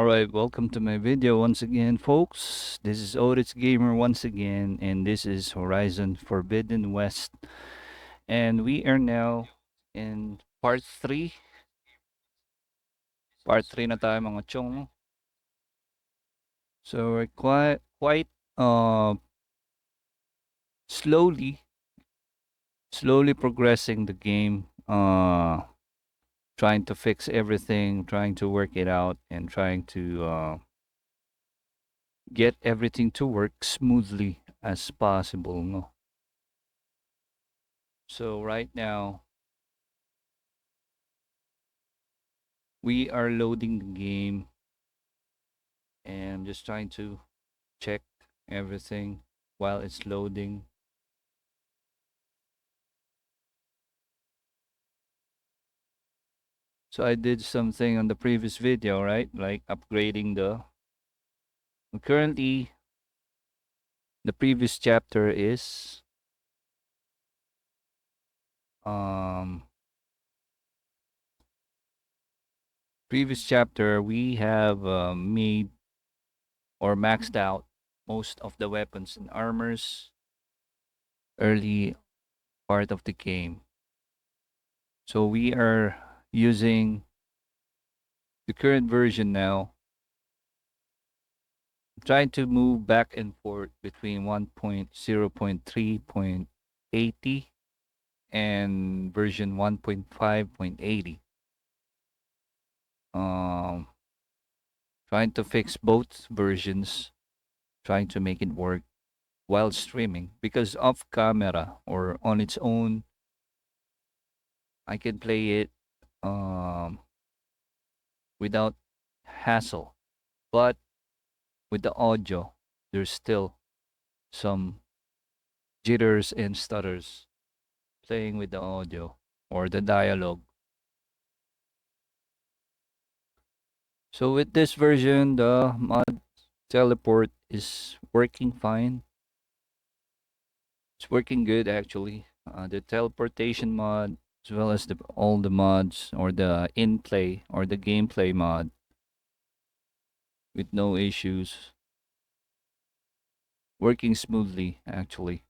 Alright, welcome to my video once again, folks. This is Otis Gamer once again, and this is Horizon Forbidden West. And we are now in part 3. Part 3 na tayo mga chong. So we're quite uh slowly progressing the game, trying to fix everything, trying to work it out, and trying to get everything to work smoothly as possible, no? So right now we are loading the game, and I'm just trying to check everything while it's loading. So I did something on the previous video, right? Like upgrading currently the previous chapter is um we have made or maxed out most of the weapons and armors early part of the game. So we are using the current version now. Trying to move back and forth between 1.0.3.80 and version 1.5.80. Um, Trying to fix both versions, trying to make it work while streaming, because off camera or on its own, I can play it without hassle. But with the audio, there's still some jitters and stutters playing with the audio or the dialogue. So with this version, the mod teleport is working fine. It's working good actually. The teleportation mod, as well as all the mods or the in-play or the gameplay mod, with no issues, working smoothly actually.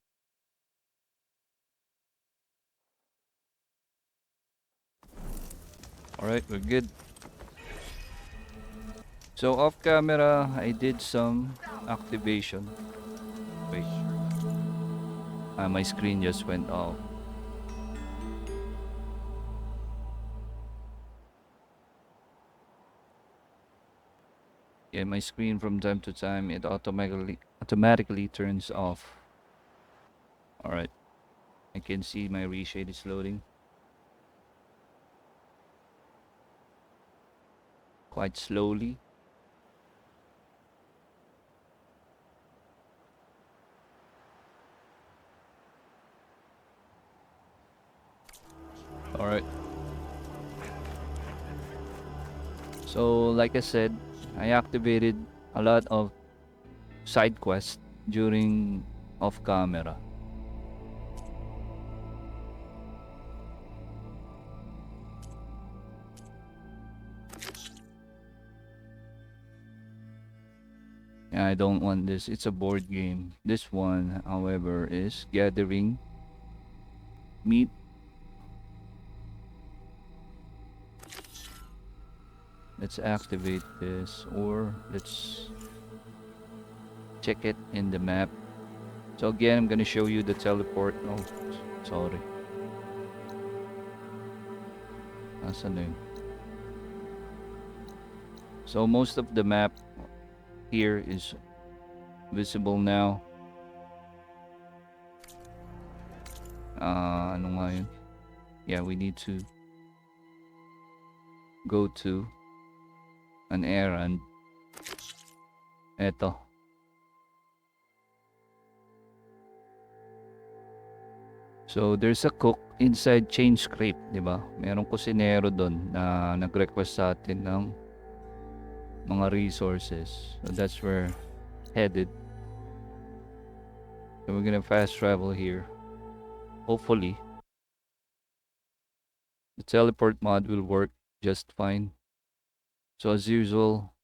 All right, we're good. So off camera, I did some activation. Wait, my screen just went off. Yeah, my screen from time to time it automatically turns off. All right, I can see my reshade is loading quite slowly. All right. So like I said, I activated a lot of side quests during off camera. And I don't want this. It's a board game. This one, however, is gathering meat. Let's activate this, or let's check it in the map. So again, I'm gonna show you the teleport. Oh, sorry. Nasaan na yun? So most of the map here is visible now. Ano nga yun? Yeah, we need to go to an errand. Eto. So there's a cook inside Chain Scrape, di ba? Merong kusinero doon na nag-request sa atin ng mga resources. So that's where headed. So we're gonna fast travel here. Hopefully, the teleport mod will work just fine. So as usual,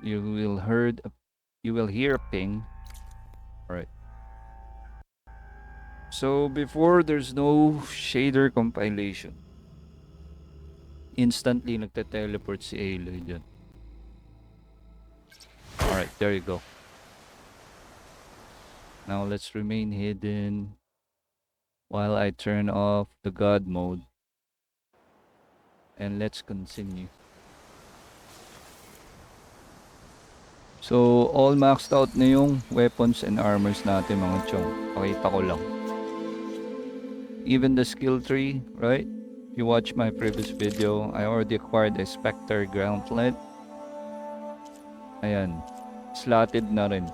You will heard you will hear a ping. All right. So before there's no shader compilation. Instantly nagte-teleport si Aloy dyan. All right, there you go. Now let's remain hidden while I turn off the God mode. And let's continue. So, all maxed out na yung weapons and armors natin mga chong. Pakita ko lang. Even the skill tree, right? If you watch my previous video, I already acquired a Spectre Gauntlet. Ayan. Slotted na rin.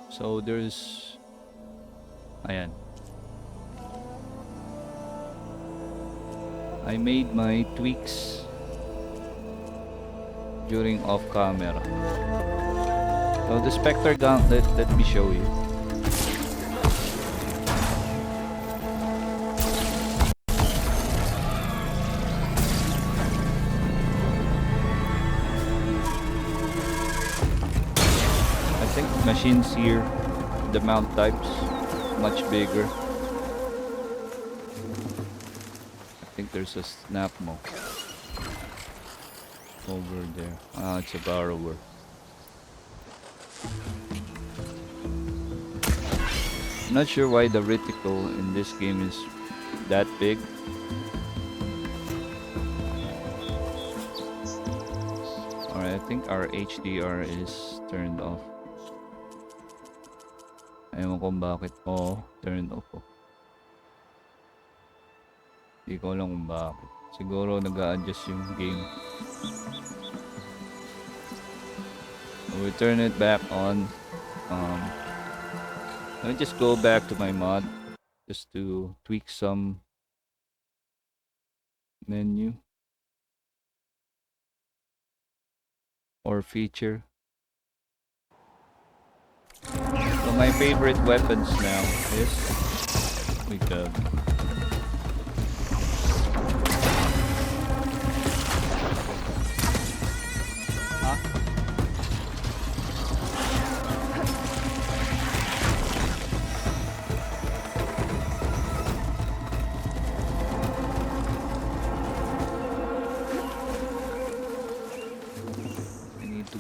So, there's... Ayan. I made my tweaks during off camera. So the Spectre Gauntlet, let me show you. I think machines here, the mount types, much bigger. I think there's a snap mo over there. Ah, it's a borrower. I'm not sure why the reticle in this game is that big. Alright, I think our HDR is turned off. Ewan kung bakit. Oh, turned off. Hindi ko alam kung bakit. Siguro nag-a-adjust yung game. We turn it back on. Let me just go back to my mod just to tweak some menu or feature. So my favorite weapons now is we got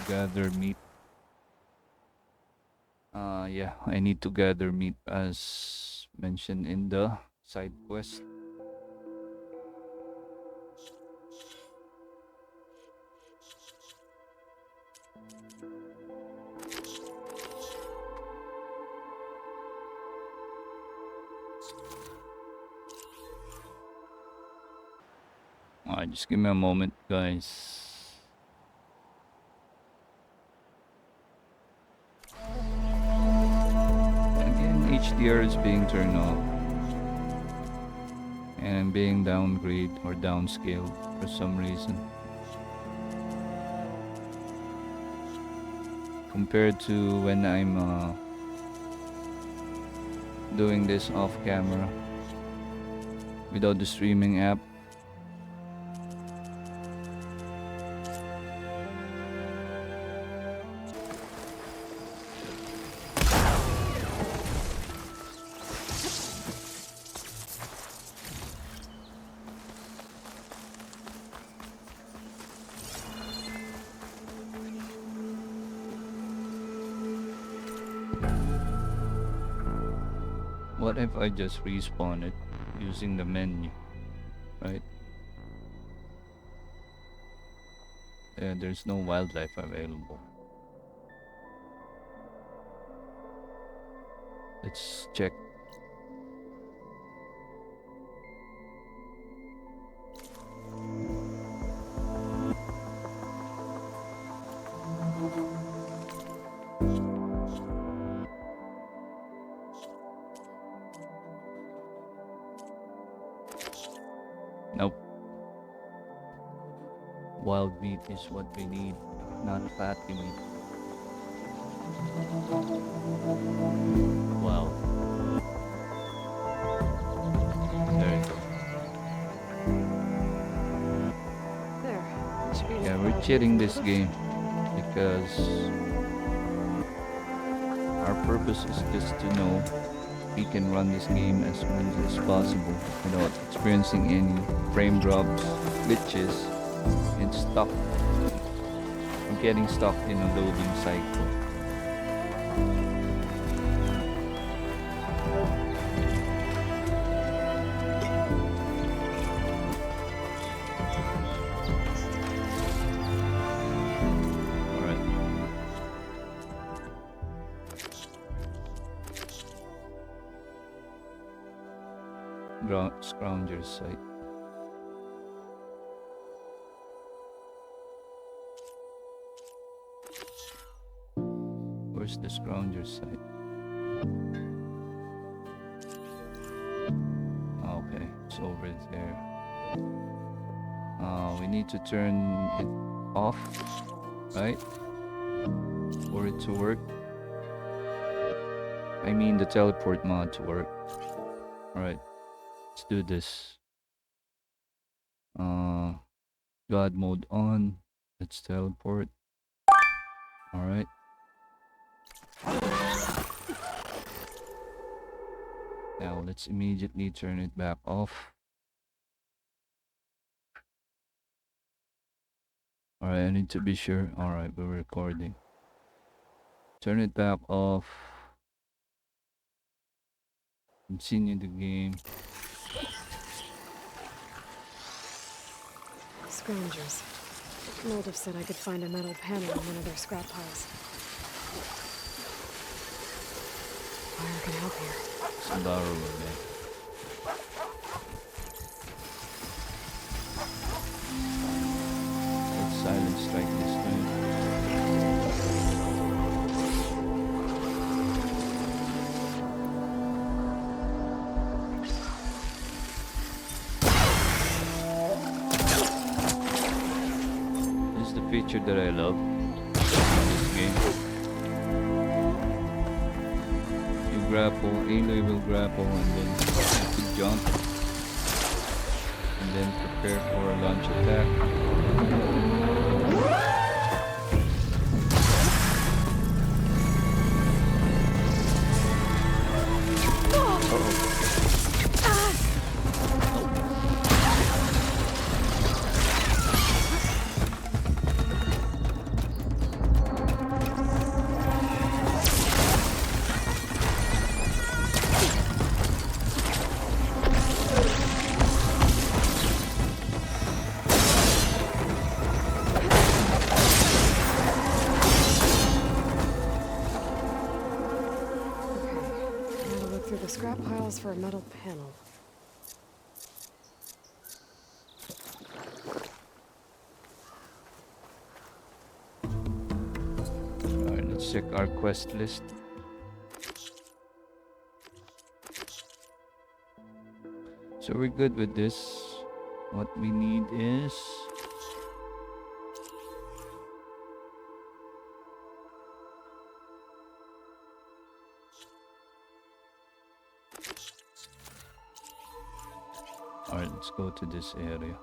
gather meat. Yeah, I need to gather meat as mentioned in the side quest. Just give me a moment, guys. HDR is being turned off and being downgrade or downscaled for some reason compared to when I'm doing this off camera without the streaming app. What if I just respawn it using the menu, right? Yeah, there's no wildlife available. Let's check. Nope. Wild meat is what we need, not fatty meat. Wow. There you go. There. Should be enough Yeah, we're file cheating for this Meldeth. game because our purpose is just to know we can run this game as smooth as possible without experiencing any frame drops, glitches, and stuck or getting stuck in a loading cycle. Alright. Scrounger's site. Where's the Scrounger's site? Okay, it's over there. We need to turn it off, right? For it to work. I mean the teleport mod to work. Alright, let's do this. God mode on. Let's teleport. Alright. Now let's immediately turn it back off. Alright, I need to be sure. Alright, we're recording. Turn it back off. Continue the game. Scroungers. Meldeth said I could find a metal panel in one of their scrap piles. Fire can help here. Some borrower, man. Let's silent strike this time. This is the feature that I love in this game. You grapple, Aloy will grapple, and then you can jump, and then prepare for a launch attack. Scrap piles for a metal panel. Alright, let's check our quest list. So we're good with this. What we need is alright, let's go to this area.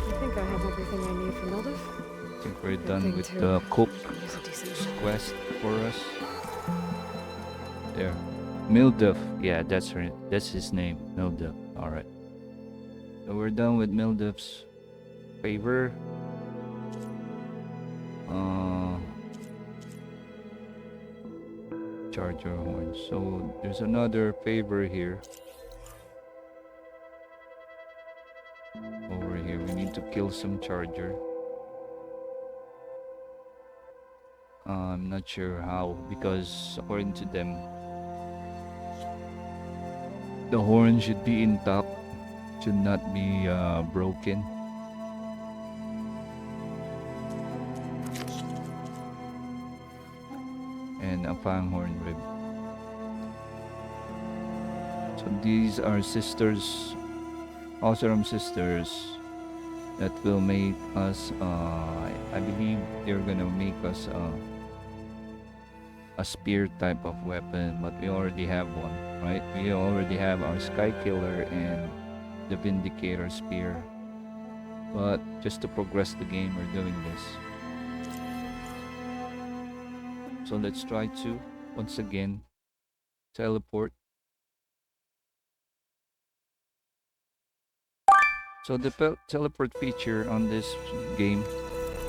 I think I have everything I need for Meldeth. I think we're done with the cook quest for us. There. Mildef. Yeah, that's her. That's his name. Mildef. Alright. So we're done with Mildef's favor. Charger horn. So there's another favor here. Over here, we need to kill some charger. I'm not sure how, because according to them, the horn should be intact, should not be broken. And a fanghorn rib. So these are sisters, awesome sisters that will make us. I believe they're gonna make us a spear type of weapon, but we already have one, right? We already have our Sky Killer and the Vindicator spear. But just to progress the game, we're doing this. So let's try to once again teleport. So the teleport feature on this game,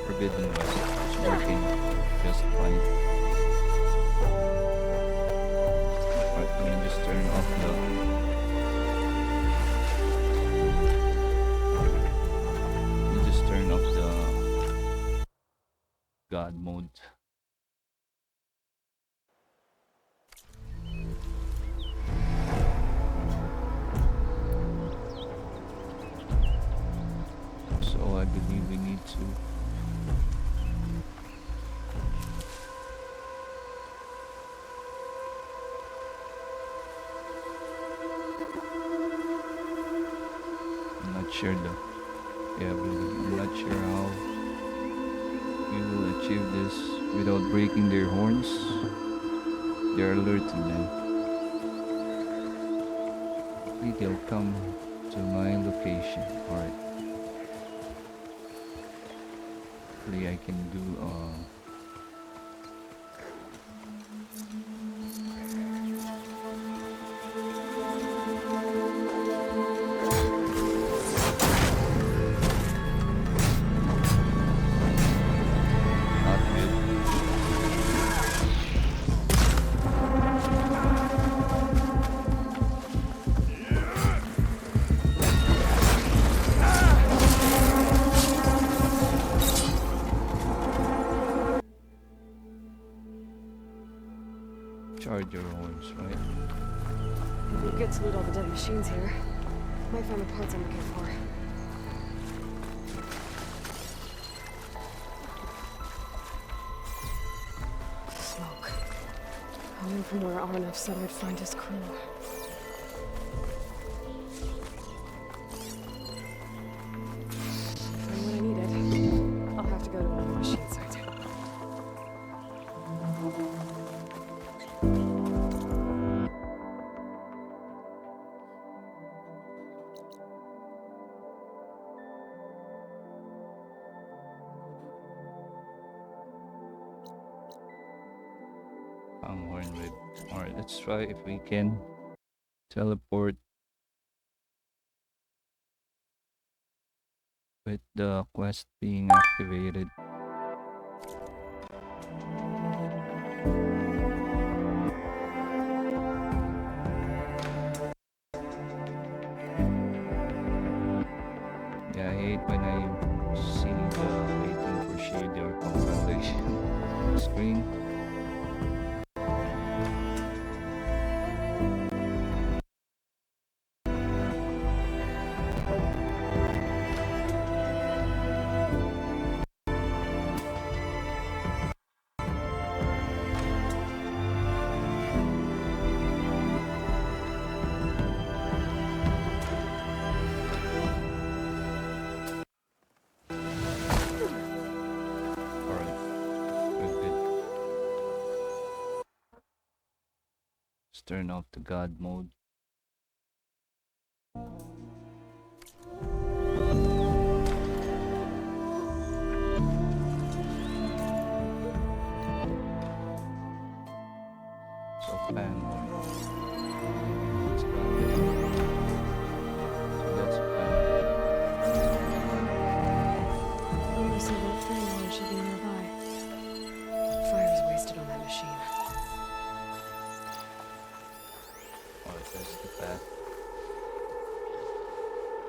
Forbidden West, is working just fine. Alright, let me just turn off the. Let me just turn off the God mode. So I believe we need to I'm not sure though. Yeah, really, I'm not sure how we will achieve this without breaking their horns. They're alerting them. Hopefully they'll come to my location. Alright. Hopefully I can do not good. Charge your horns, right? It'd be good to loot all the dead machines here. Might find the parts I'm looking for. Smoke. Coming from where Arnav said I'd find his crew. Find what I needed. I'll have to go to another machine site. Horn whip. Alright, let's try if we can teleport with the quest being activated. Yeah, I hate when I see the waiting for shade or compilation screen. Alright, good. Let's turn off the God mode. So fan one. Let's go. So that's fan. Rumor said that Fangorn should be nearby. Fire's wasted on that machine. Alright, that's the path.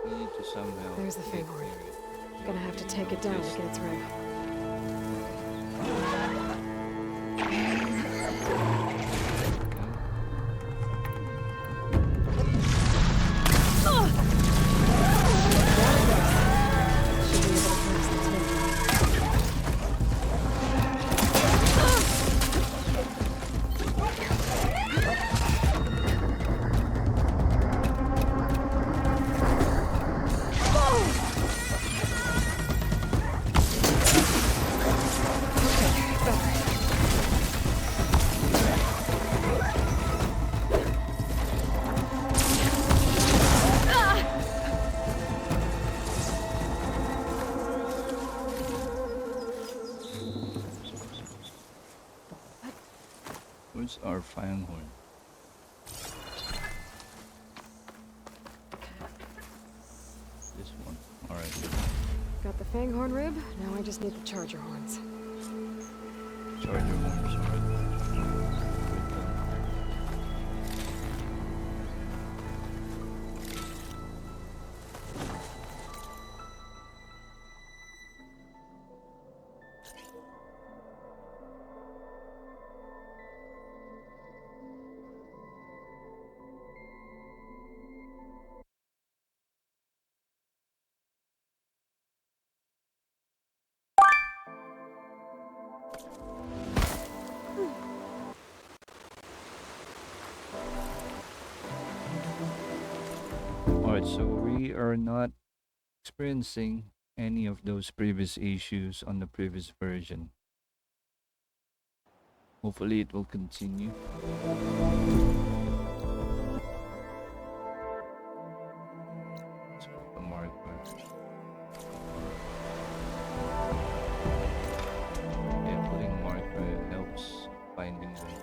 We need to somehow. There's the get Fangorn. near it. Gonna have to take it down to get its rig. Fanghorn. This one. Alright. Got the Fanghorn rib, now I just need the charger horns. Charger horns. Alright. Alright, so we are not experiencing any of those previous issues on the previous version. Hopefully it will continue. Let's put a marker. Yeah, putting a marker helps finding them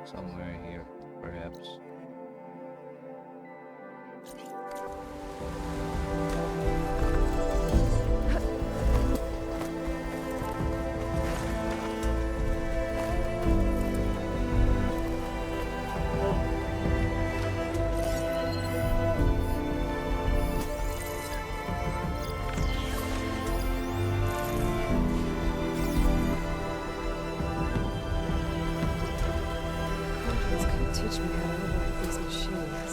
somewhere here, perhaps. This could teach me how to operate these machines.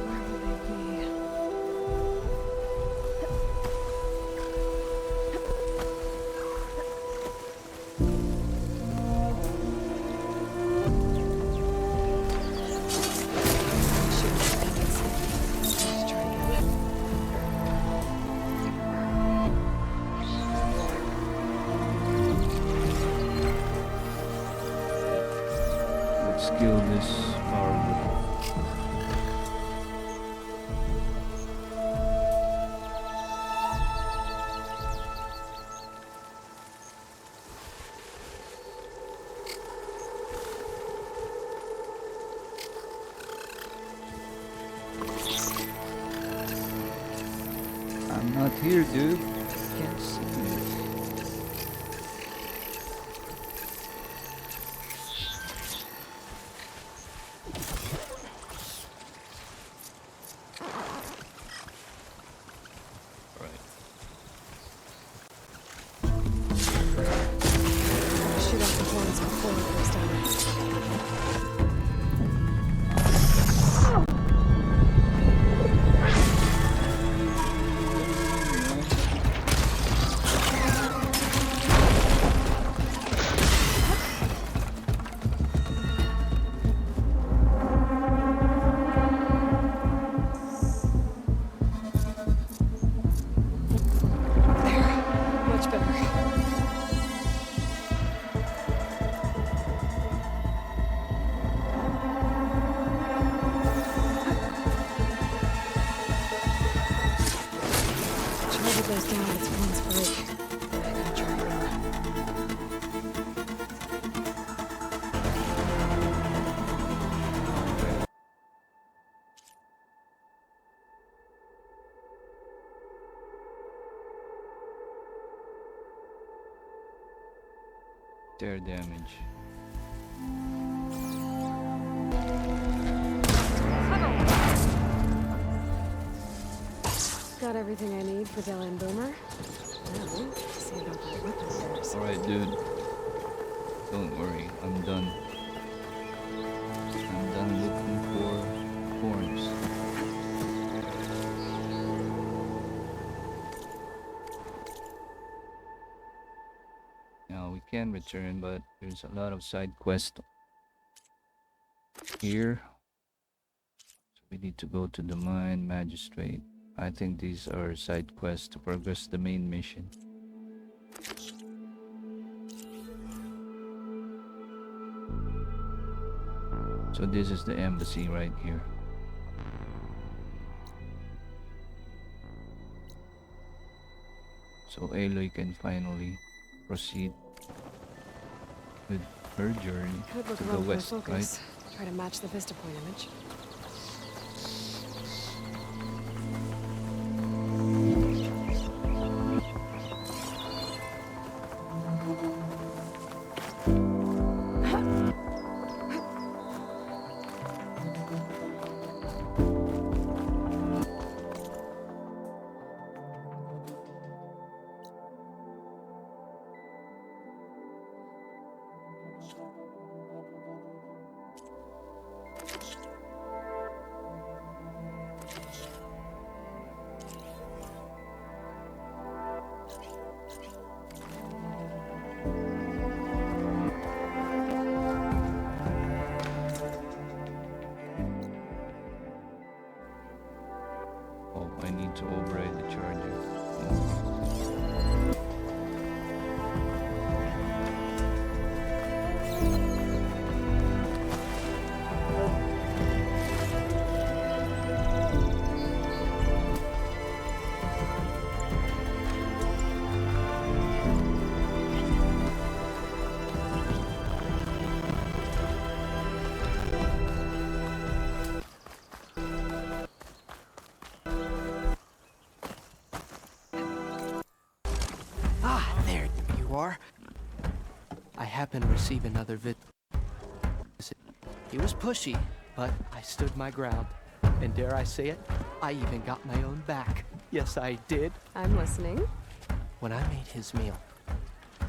Where would they be? Let's try again. Let's skill this power. I'm not here, dude. Can't see me. Right. Shoot off the horns before it goes down. Much better. Charger goes down, its horns break. I gotta try again. Tear damage. Got everything I need for Dell and Boomer. Now, see about that weapon of theirs. Alright, dude. Don't worry, I'm done. I'm done looking for horns. Now we can return, but there's a lot of side quests here. So we need to go to the mine magistrate. I think these are side quests to progress the main mission. So this is the embassy right here. So Aloy can finally proceed with her journey Could look to the wrong for west, right? focus. Try to match the Vista Point image. Oh, I need to override the charger. Ah, there you are. I happened to receive another visit. He was pushy, but I stood my ground. And dare I say it, I even got my own back. Yes, I did. I'm listening. When I made his meal,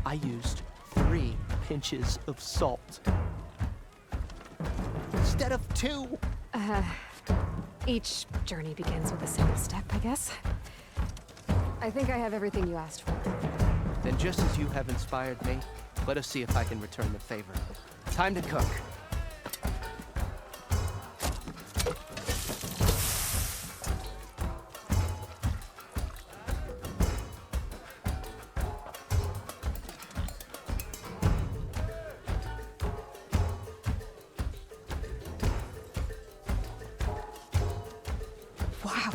I used 3 pinches of salt. Instead of 2. Each journey begins with a single step, I guess. I think I have everything you asked for. Then just as you have inspired me, let us see if I can return the favor. Time to cook. Wow.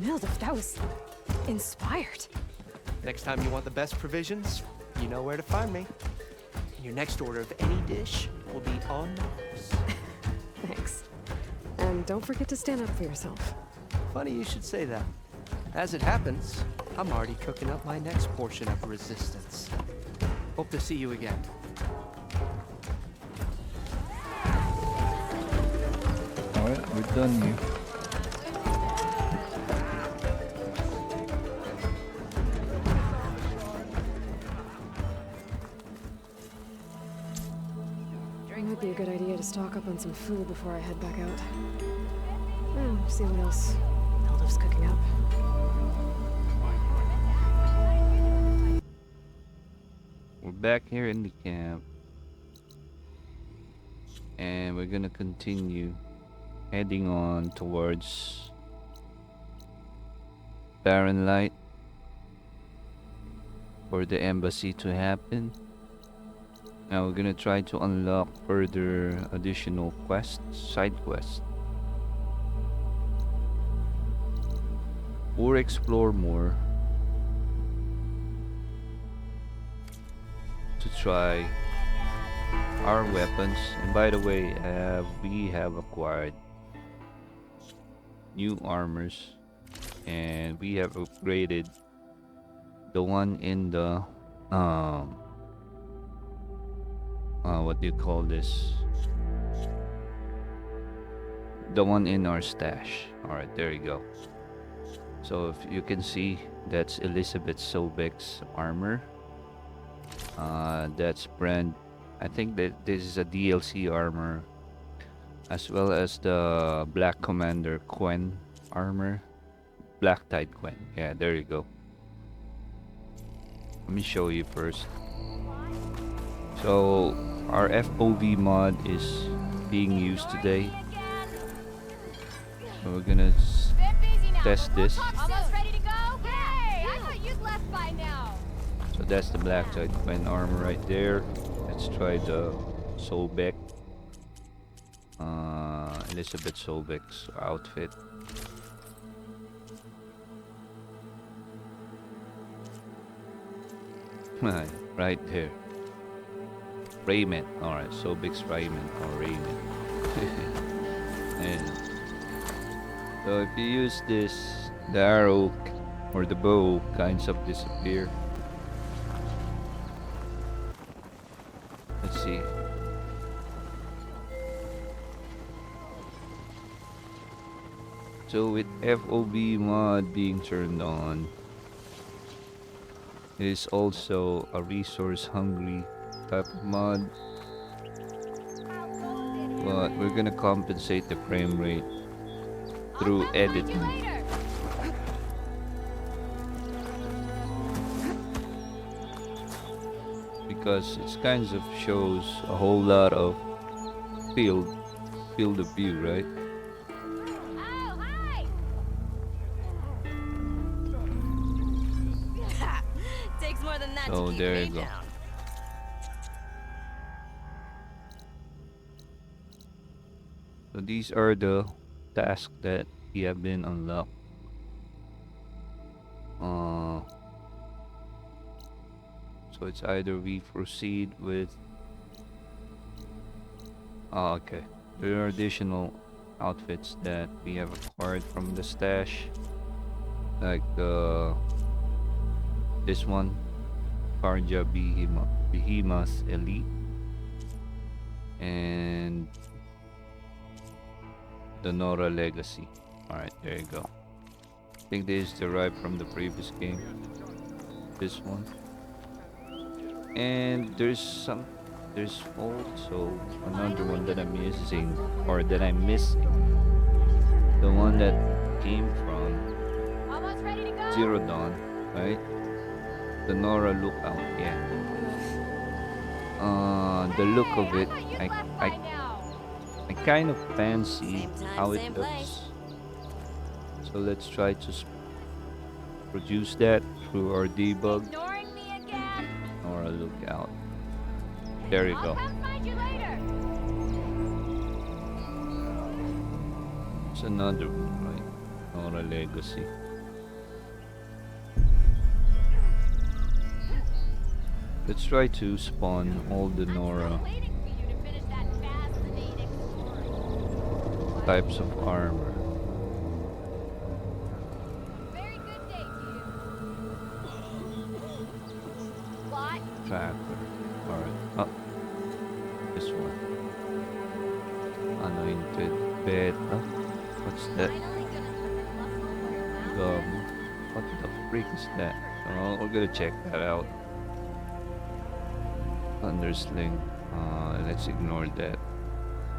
Milda, that was inspired. Next time you want the best provisions, you know where to find me. Your next order of any dish will be on the house. Thanks. And don't forget to stand up for yourself. Funny you should say that. As it happens, I'm already cooking up my next portion of resistance. Hope to see you again. Alright, we're done here. Might be a good idea to stock up on some food before I head back out. See what else Milda's cooking up. We're back here in the camp. And we're gonna continue heading on towards Barren Light for the embassy to happen. Now we're gonna try to unlock further additional quests, side quests, or explore more to try our weapons. And by the way, we have acquired new armors, and we have upgraded the one in the what do you call this? The one in our stash. Alright, there you go. So if you can see, that's Elizabeth Sobek's armor. That's brand. I think that this is a DLC armor, as well as the Black Commander Quen armor. Black Tide Quen. Yeah, there you go. Let me show you first. So our FOV mod is being used today. So we're gonna test this. Almost ready to go? Hey, I thought you'd left by now. So that's the Black Tide Quen armor right there. Let's try the Sobek. Elizabeth Sobek's outfit. Right there. Raiment. Alright, Sobek's raiment or raiment. And so if you use this, the arrow or the bow kinds of disappear. Let's see. So with FOV mod being turned on, it is also a resource hungry type of mod, but we're gonna compensate the frame rate through editing, because it kinds of shows a whole lot of field of view, right? Oh, hi! Takes more than that So to keep there me you go. down. So these are the tasks that we have been unlocked. So it's either we proceed with. Okay. There are additional outfits that we have acquired from the stash, like this one, Karja Behemoth Elite, and the Nora Legacy. Alright, there you go. I think this is derived from the previous game. This one. And there's also another one that I'm missing, or that I'm missing. The one that came from Almost ready to go. Zero Dawn, right? The Nora Lookout, yeah. The look of it, I thought you'd I, left I by now. I kind of fancy Same time, how it same looks. place. So let's try to produce that through our debug Ignoring me again. or a lookout. There you I'll go. come find you later. It's another one, right? Nora Legacy. Let's try to spawn all the Nora Waiting for you to finish that fascinating story. types of armor. Very good day to you. What? Tracker. Alright. Oh. This one. Anointed beta. What's that? Finally gonna put the muscle where your mouth What the freak is that? Oh, we're gonna check that out. Thundersling. Let's ignore that.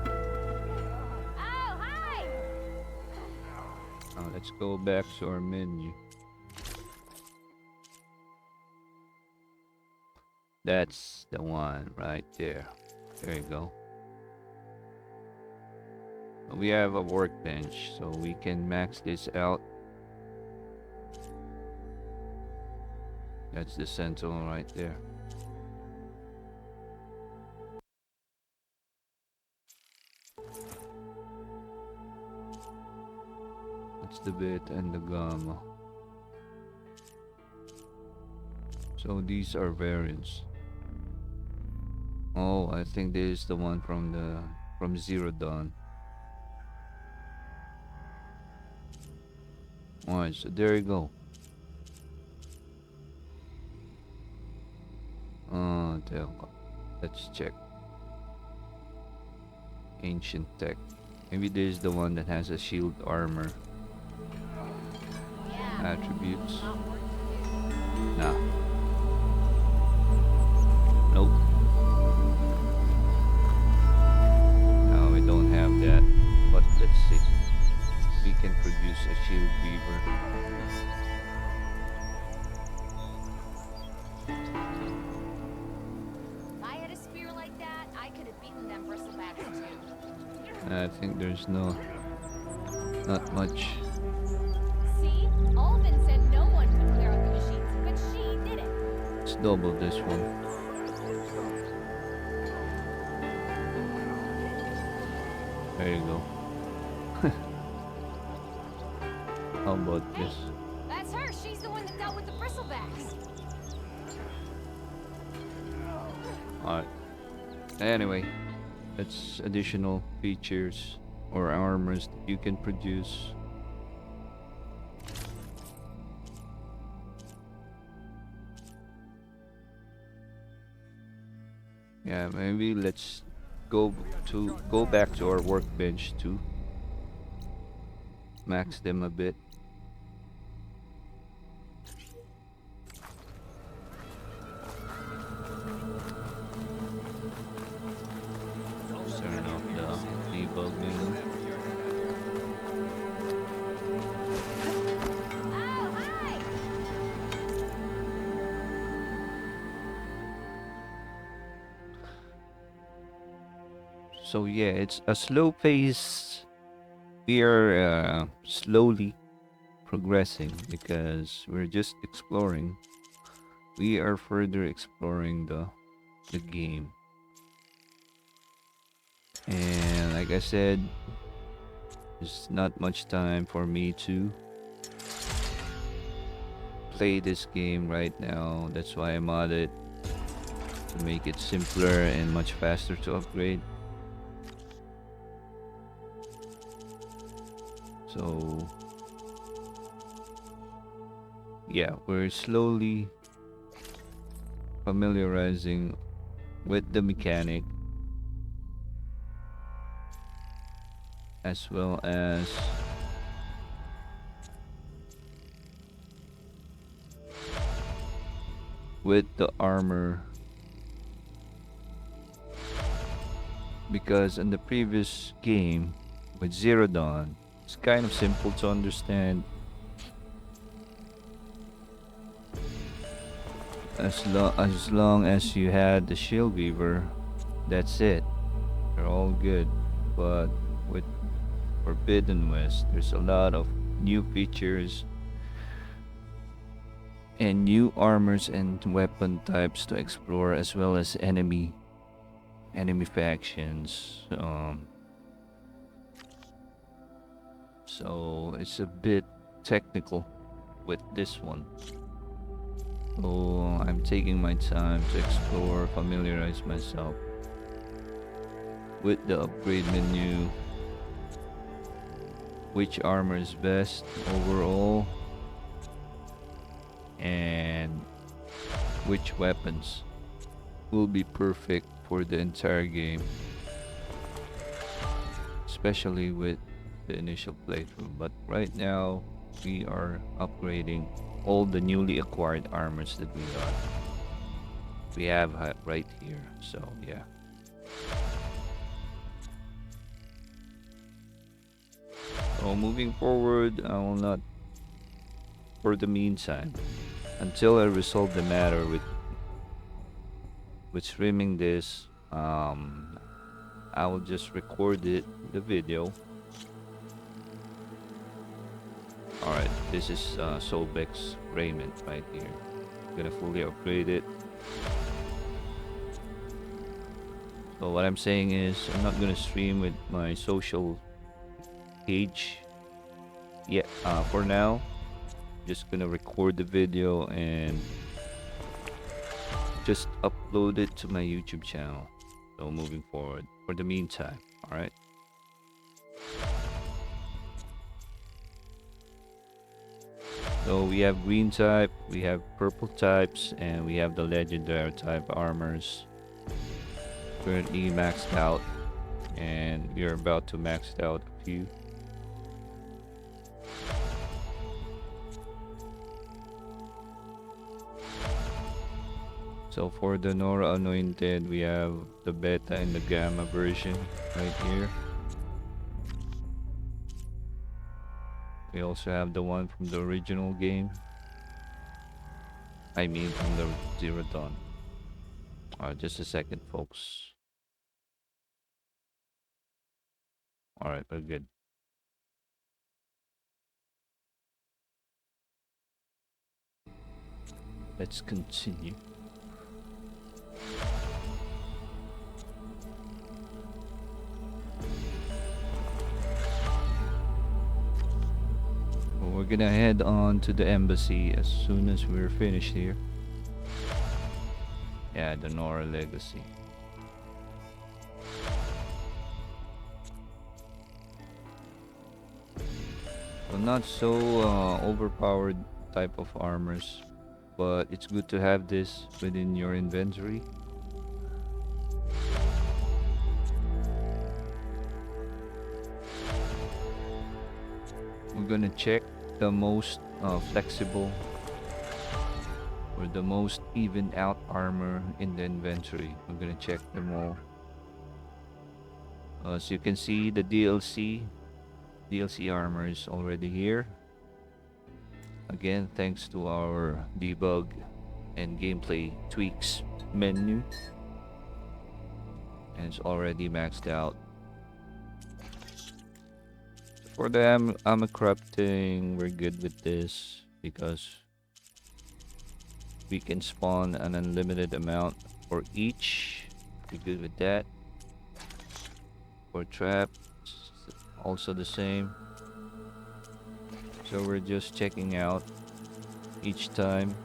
Oh, hi! Now let's go back to our menu. That's the one right there. There you go. We have a workbench, so we can max this out. That's the sentinel right there. That's the beta and the gamma. So these are variants. Oh, I think this is the one from Zero Dawn. Alright, so there you go. Let's check. Ancient tech. Maybe this is the one that has a shield armor Yeah. attributes. Not worth it. Nah. Nope. No, we don't have that. But let's see. We can produce a shield weaver. If I had a spear like that, I could have beaten them bristlebacks too. I think there's not much. See? Alvin said no one could clear out the machines, but she did it. Let's double this one. There you go. How about this? That's her. She's the one that dealt with the bristlebacks. Alright. Anyway, that's additional features or armors that you can produce. Yeah, maybe let's go back to our workbench to max them a bit. Turn off the debugging. Oh, hi! So yeah, it's a slow pace. We are slowly progressing because we're just exploring. We are further exploring the game. And like I said, there's not much time for me to play this game right now. That's why I modded to make it simpler and much faster to upgrade. So yeah, we're slowly familiarizing with the mechanic as well as with the armor, because in the previous game with Zero Dawn it's kind of simple to understand. As long as you had the shield weaver, that's it. They're all good. But with Forbidden West, there's a lot of new features and new armors and weapon types to explore, as well as enemy factions. So it's a bit technical with this one. So I'm taking my time to explore, familiarize myself with the upgrade menu, which armor is best overall, and which weapons will be perfect for the entire game, especially with the initial playthrough. But right now we are upgrading all the newly acquired armors that we have right here. So yeah. So moving forward, I will not, for the meantime, until I resolve the matter with streaming this, I will just record the video. Alright, this is Sobex Raymond right here. I'm gonna fully upgrade it. So what I'm saying is, I'm not gonna stream with my social page yet. For now, just gonna record the video and just upload it to my YouTube channel. So moving forward, for the meantime, alright? So we have green type, we have purple types, and we have the legendary type armors. Currently maxed out, and we are about to max out a few. So for the Nora Anointed, we have the beta and the gamma version right here. We also have the one from the original game. I mean from the Zero Dawn. Just a second, folks. Alright, we're good. Let's continue. We're gonna head on to the embassy as soon as we're finished here. Yeah, the Nora Legacy. So not so overpowered type of armors, but it's good to have this within your inventory. We're gonna check the most flexible or the most even out armor in the inventory. We're gonna check them all. As you can see, the DLC armor is already here. Again, thanks to our debug and gameplay tweaks menu, and it's already maxed out. For the ammo crafting, we're good with this because we can spawn an unlimited amount for each. We're good with that. For traps, also the same. So we're just checking out each time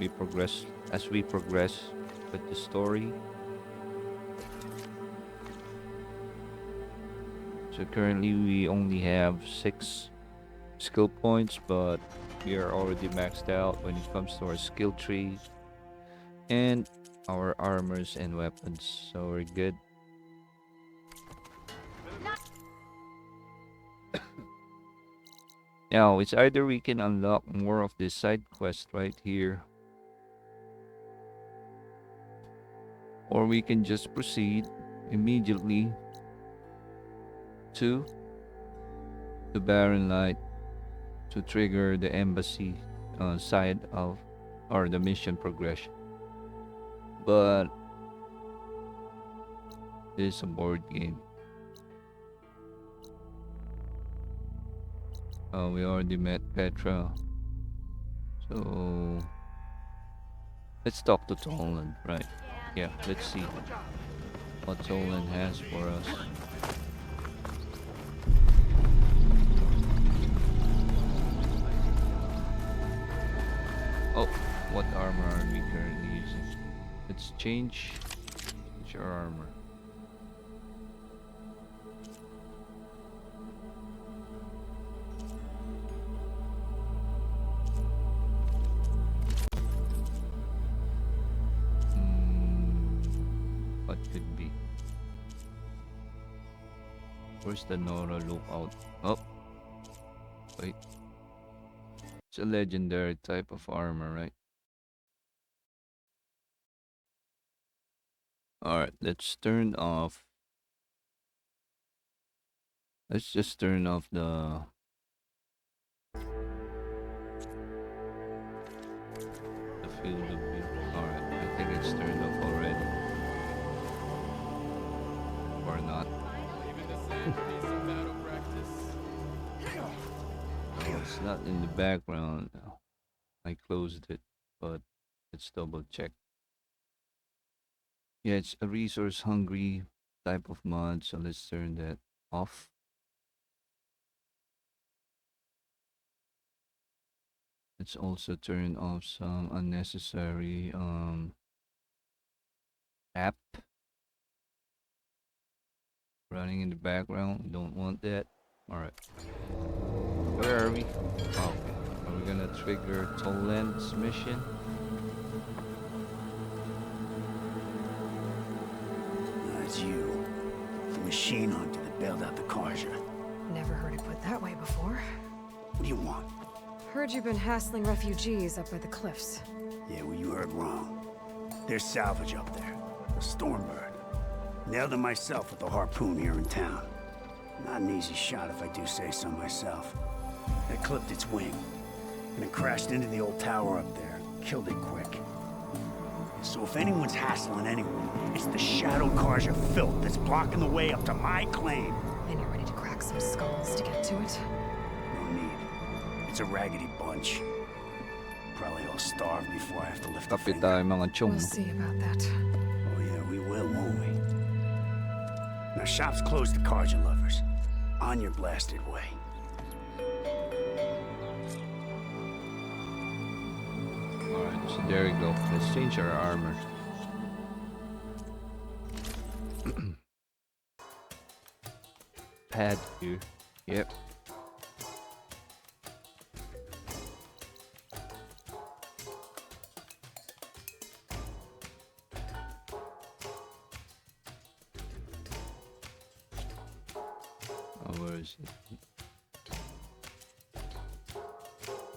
we progress with the story. So currently we only have 6 skill points, but we are already maxed out when it comes to our skill tree and our armors and weapons. So we're good. Now it's either we can unlock more of this side quest right here, or we can just proceed immediately to the Barren Light to trigger the embassy side of or the mission progression. But this is a board game. We already met Petra, so let's talk to Toland, right? Yeah, let's see what Toland has for us. Oh, what armor are we currently using? Let's change our armor. What could be? Where's the Nora lookout? Oh, wait. It's a legendary type of armor, right? Alright, let's turn off. Let's just turn off the field of view. Alright, I think it's turned off already. Or not. Oh, it's not in the background. I closed it, but let's double check. Yeah, it's a resource hungry type of mod, so let's turn that off. Let's also turn off some unnecessary app running in the background. Don't want that. Alright. Where are we? Oh, okay. Are we gonna trigger Toland's mission? That's you. The machine hunter that bailed out the Karja. Never heard it put that way before. What do you want? Heard you've been hassling refugees up by the cliffs. Yeah, well, you heard wrong. There's salvage up there. A Stormbird. Nailed it myself with a harpoon here in town. Not an easy shot if I do say so myself. It clipped its wing, and it crashed into the old tower up there. Killed it quick. So if anyone's hassling anyone, it's the Shadow Karja filth that's blocking the way up to my claim. And you're ready to crack some skulls to get to it? No need. It's a raggedy bunch. Probably all starved before I have to lift a Kapit finger. tayo mga chong. We'll see about that. Oh yeah, we will, won't we? Now shop's closed to Karja lovers. On your blasted way. Alright, so there we go. Let's change our armor. Pad here. Yep. Where is it?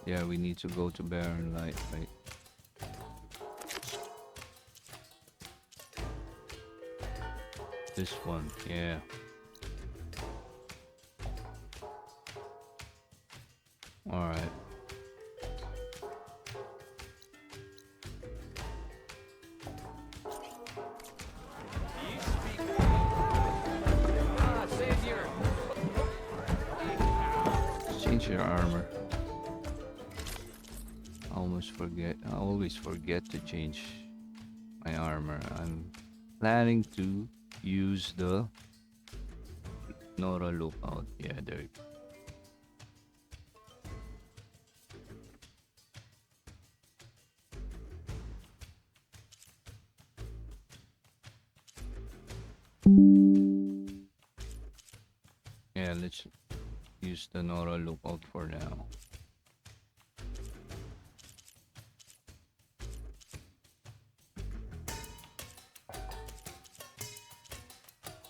Yeah, we need to go to Barren Light, right? This one, yeah. All right. Change your armor. I always forget to change my armor. I'm planning to use the Nora lookout. Yeah, there you go. Yeah, let's use the Nora lookout for now.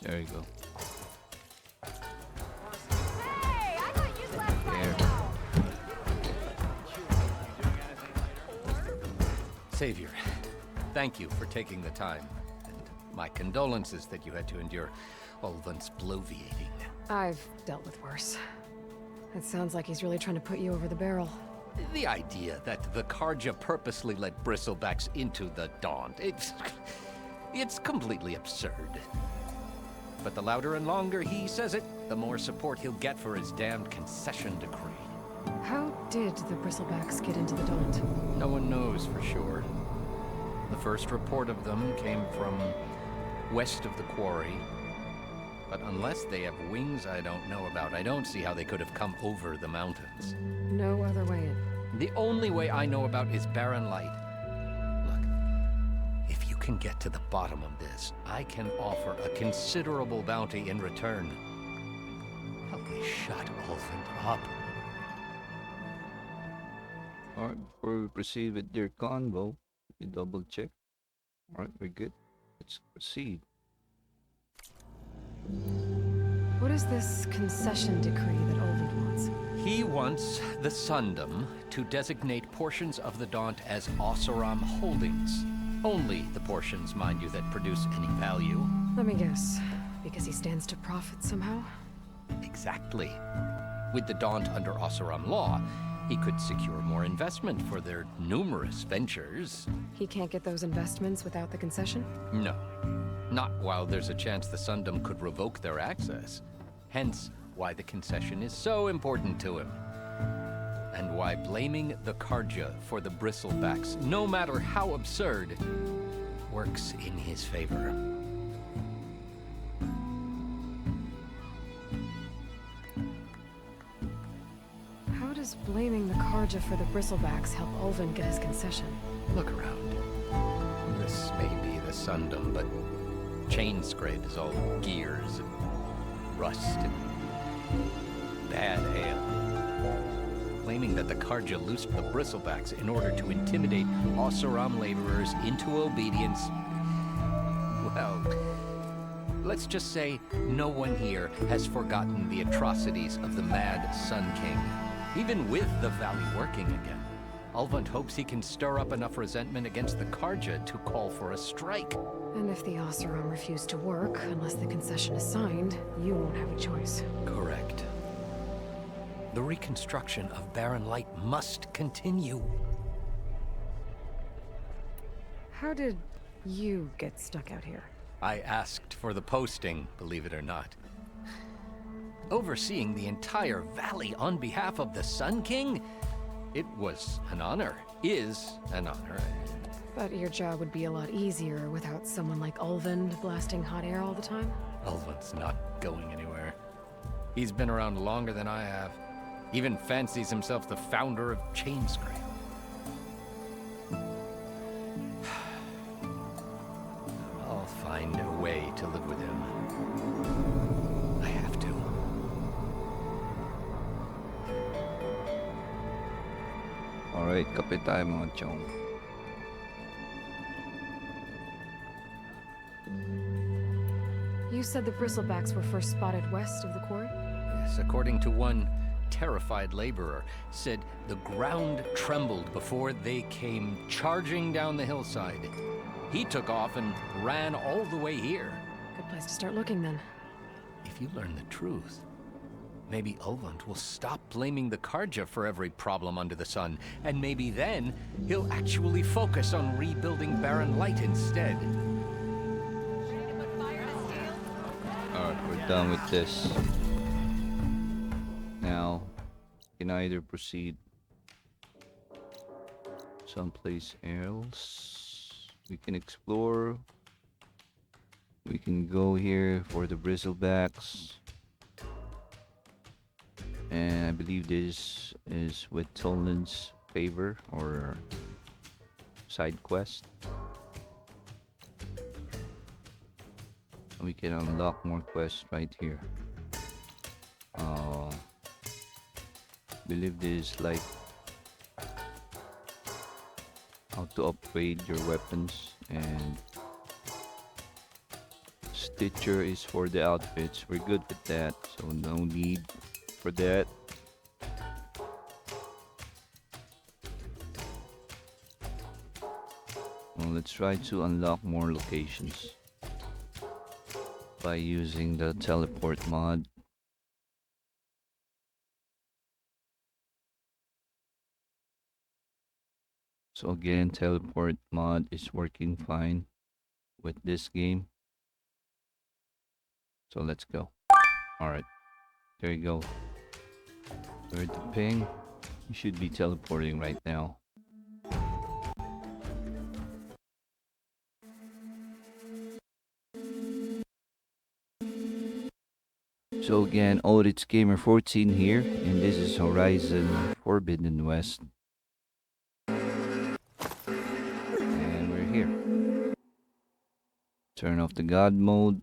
There you go. Hey, I got used last night. Savior, thank you for taking the time. And my condolences that you had to endure Ulvan's bloviating. I've dealt with worse. It sounds like he's really trying to put you over the barrel. The idea that the Karja purposely let bristlebacks into the Daunt, it's completely absurd. But the louder and longer he says it, the more support he'll get for his damned concession decree. How did the Bristlebacks get into the Daunt? No one knows for sure. The first report of them came from west of the quarry. But unless they have wings I don't know about, I don't see how they could have come over the mountains. No other way in. The only way I know about is Barren Light. Look, if you can get to the bottom of this, I can offer a considerable bounty in return. Help me shut Ulfin up. Alright, before we proceed with your convo, you double check. Alright, we're good. Let's proceed. What is this concession decree that Olvid wants? He wants the Sundom to designate portions of the Daunt as Oseram holdings. Only the portions, mind you, that produce any value. Let me guess. Because he stands to profit somehow? Exactly. With the Daunt under Oseram law, he could secure more investment for their numerous ventures. He can't get those investments without the concession? No. Not while there's a chance the Sundom could revoke their access. Hence, why the concession is so important to him. And why blaming the Karja for the bristlebacks, no matter how absurd, works in his favor. How does blaming the Karja for the Bristlebacks help Ulvin get his concession? Look around. This may be the Sundom, but Chain Scrape is all gears and rust and bad ale. Claiming that the Karja loosed the Bristlebacks in order to intimidate Oseram laborers into obedience. Well, let's just say no one here has forgotten the atrocities of the Mad Sun King. Even with the valley working again, Ulvund hopes he can stir up enough resentment against the Karja to call for a strike. And if the Oseram refuse to work, unless the concession is signed, you won't have a choice. Correct. The reconstruction of Barren Light must continue. How did you get stuck out here? I asked for the posting, believe it or not. Overseeing the entire valley on behalf of the Sun King? It was an honor. Is an honor. But your job would be a lot easier without someone like Ulvin blasting hot air all the time? Ulvin's not going anywhere. He's been around longer than I have. Even fancies himself the founder of Chain Scrape. I'll find a way to live with him. I have to. Alright, kape tayo mga chong. You said the Bristlebacks were first spotted west of the quarry? Yes, according to one terrified laborer, said the ground trembled before they came charging down the hillside. He took off and ran all the way here. Good place to start looking then. If you learn the truth, maybe Ulvund will stop blaming the Karja for every problem under the sun, and maybe then he'll actually focus on rebuilding Barren Light instead. Alright, we're done with this. Now, we can either proceed someplace else. We can explore. We can go here for the bristlebacks. And I believe this is with Toland's favor or side quest. We can unlock more quests right here. Believe this is like how to upgrade your weapons, and Stitcher is for the outfits. We're good with that, so no need for that. Well, let's try to unlock more locations by using the teleport mod. So again, teleport mod is working fine with this game. So let's go. Alright, there you go. Where's the ping? You should be teleporting right now. So again, it's Gamer 14 here, and this is Horizon Forbidden West. And we're here. Turn off the God mode.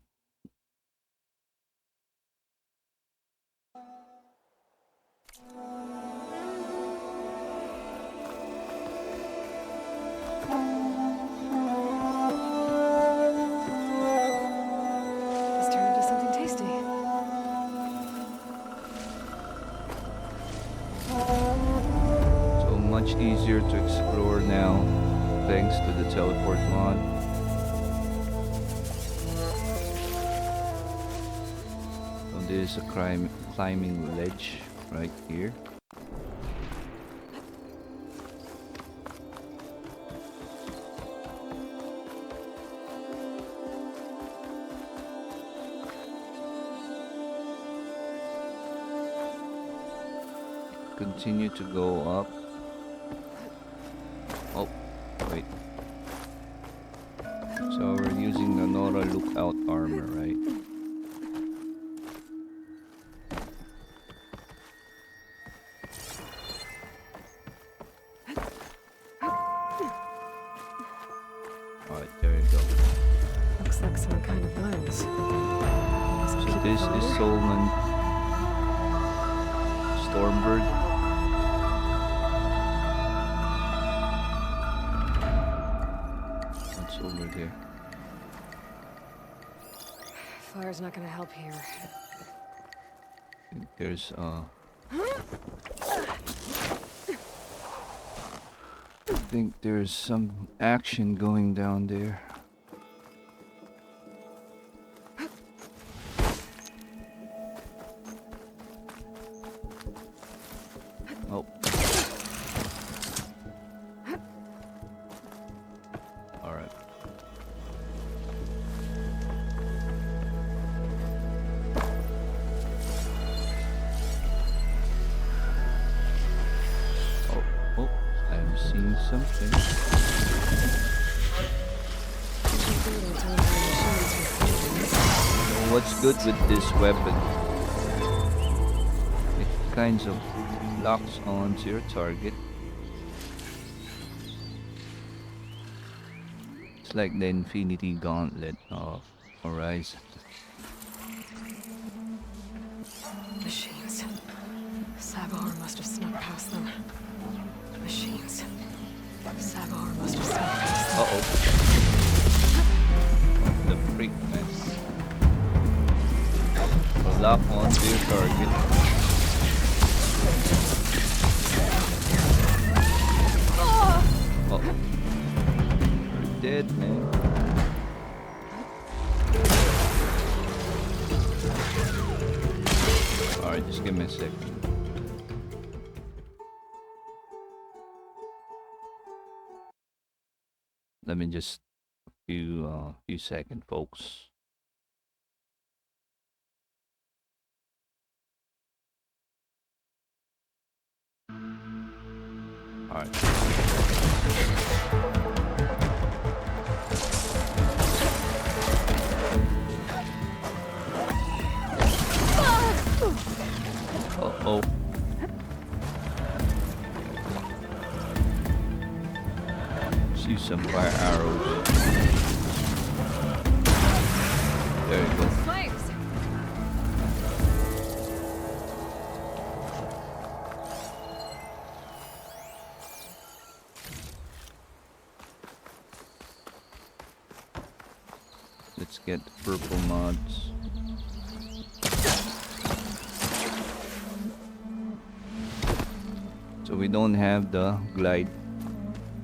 Let's turn into something tasty. So much easier to explore now, thanks to the teleport mod. So there's a climbing ledge right here. Continue to go up. Oh, wait. So we're using the Nora lookout armor, right? Alright, there you go. Looks like some kind of lens. So this is Solman Stormbird. What's over there? Fire's not gonna help here. I think there's I think there's some action going down there. Oh. All right. Oh, I'm seeing something. What's good with this weapon? It kind of locks onto your target. It's like the Infinity Gauntlet of Horizon. Machines. Sagar must have snuck past them. Machines. Sagar must have snuck past them. Uh-oh. The freak, man. Lock onto your target. Oh, you're dead, man. Alright, just give me a second. Let me just few seconds, folks. All right. Uh-oh. See some fire arrows. There you go. Flames! Let's get purple mods. So we don't have the glide,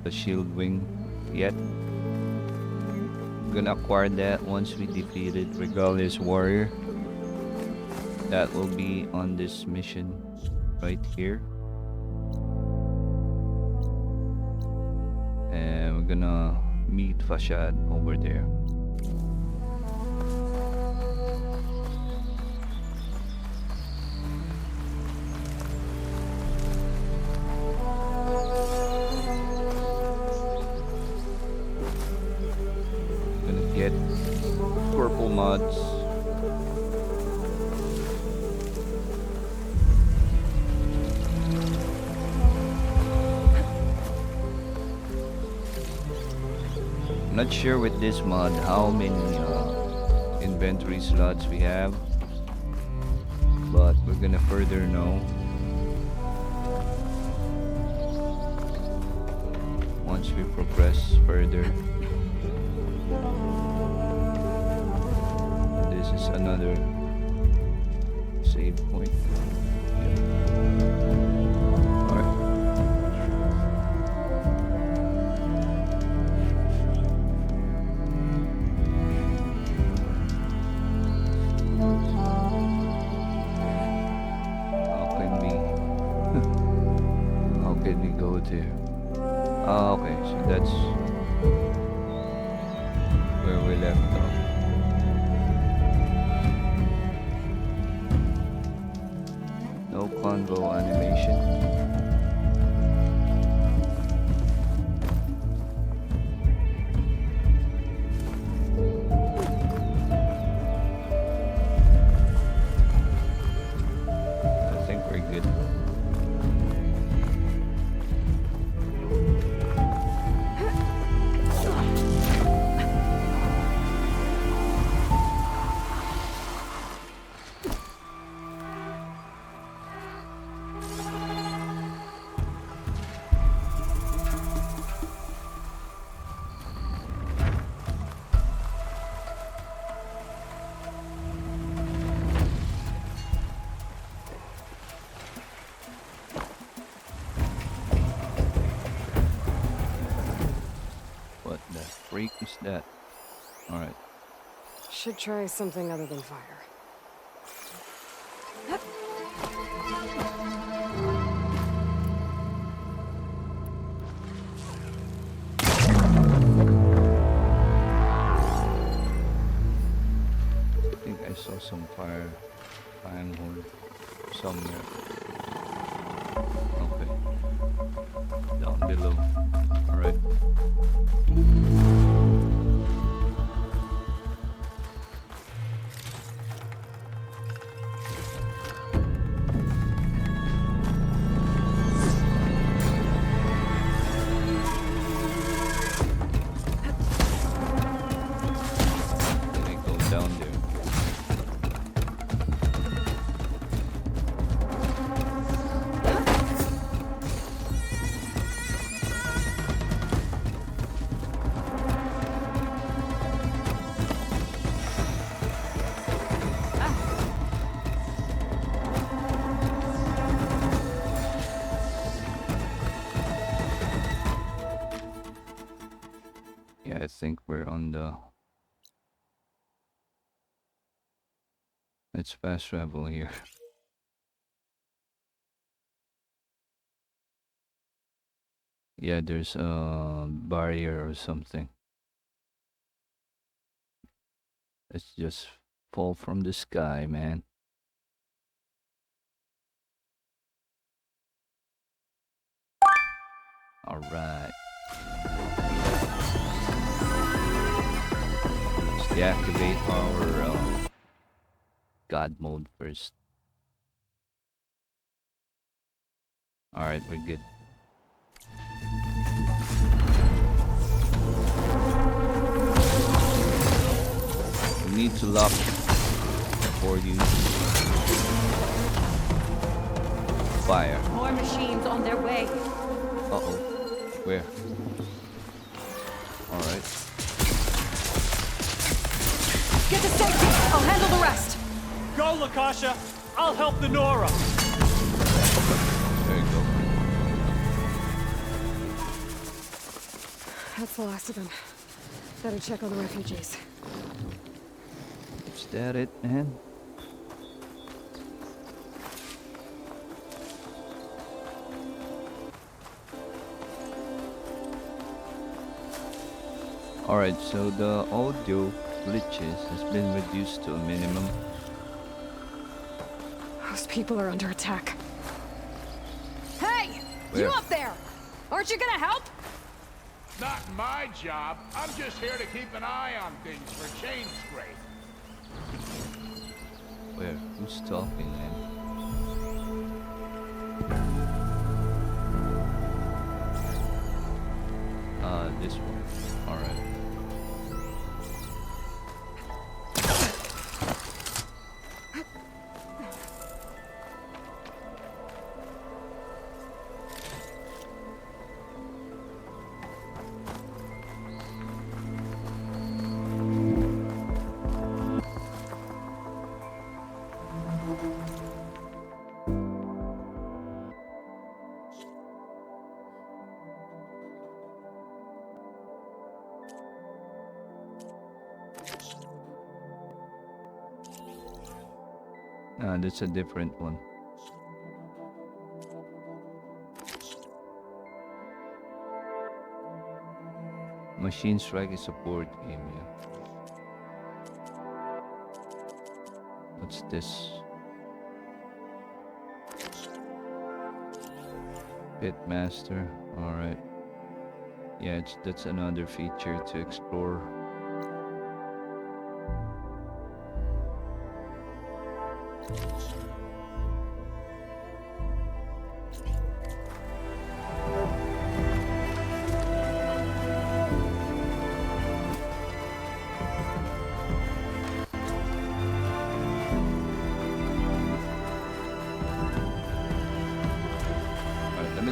the shield wing yet. We're gonna acquire that once we defeated Regalia's warrior. That will be on this mission right here. And we're gonna meet Fashad over there. Gonna get purple mods. Not sure with this mod how many inventory slots we have, but we're gonna further know once we progress further. This is another save point. Alright. How can we go there? Ah, okay, so that's where we left off. No convo animation. I think we're good. What the freak is that? Alright. Should try something other than fire. I think I saw some fire horn somewhere. Okay. Down below. Alright. Then I go down there. think we're on the... Let's fast travel here. Yeah, there's a barrier or something. Let's just fall from the sky, man. All right. Let's deactivate our God mode first. All right, we're good. We need to lock before you fire. More machines on their way. Uh-oh. Where? All right. Get to safety! I'll handle the rest! Go, Lakasha! I'll help the Nora! There you go. That's the last of them. Better check on the refugees. Is that it, man? Alright, so the audio glitches has been reduced to a minimum. Those people are under attack. Hey! Where? You up there! Aren't you gonna help? Not my job. I'm just here to keep an eye on things for chain scrape. Where? Who's talking, man? This one. Alright. That's a different one. Machine Strike is support game, yeah. What's this? Pitmaster, alright. Yeah, that's another feature to explore.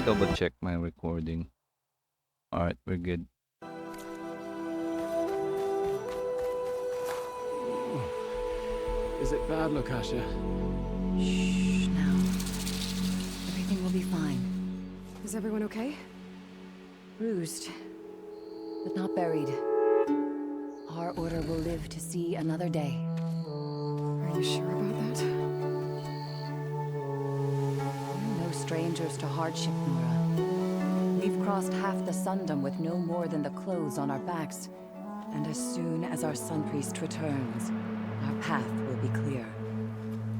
Double check my recording. Alright, we're good. Is it bad, Lakasha? Shh, now. Everything will be fine. Is everyone okay? Bruised, but not buried. Our order will live to see another day. Are you sure about that? We're no strangers to hardship, Nora. We've crossed half the Sundom with no more than the clothes on our backs. And as soon as our Sun Priest returns, our path will be clear.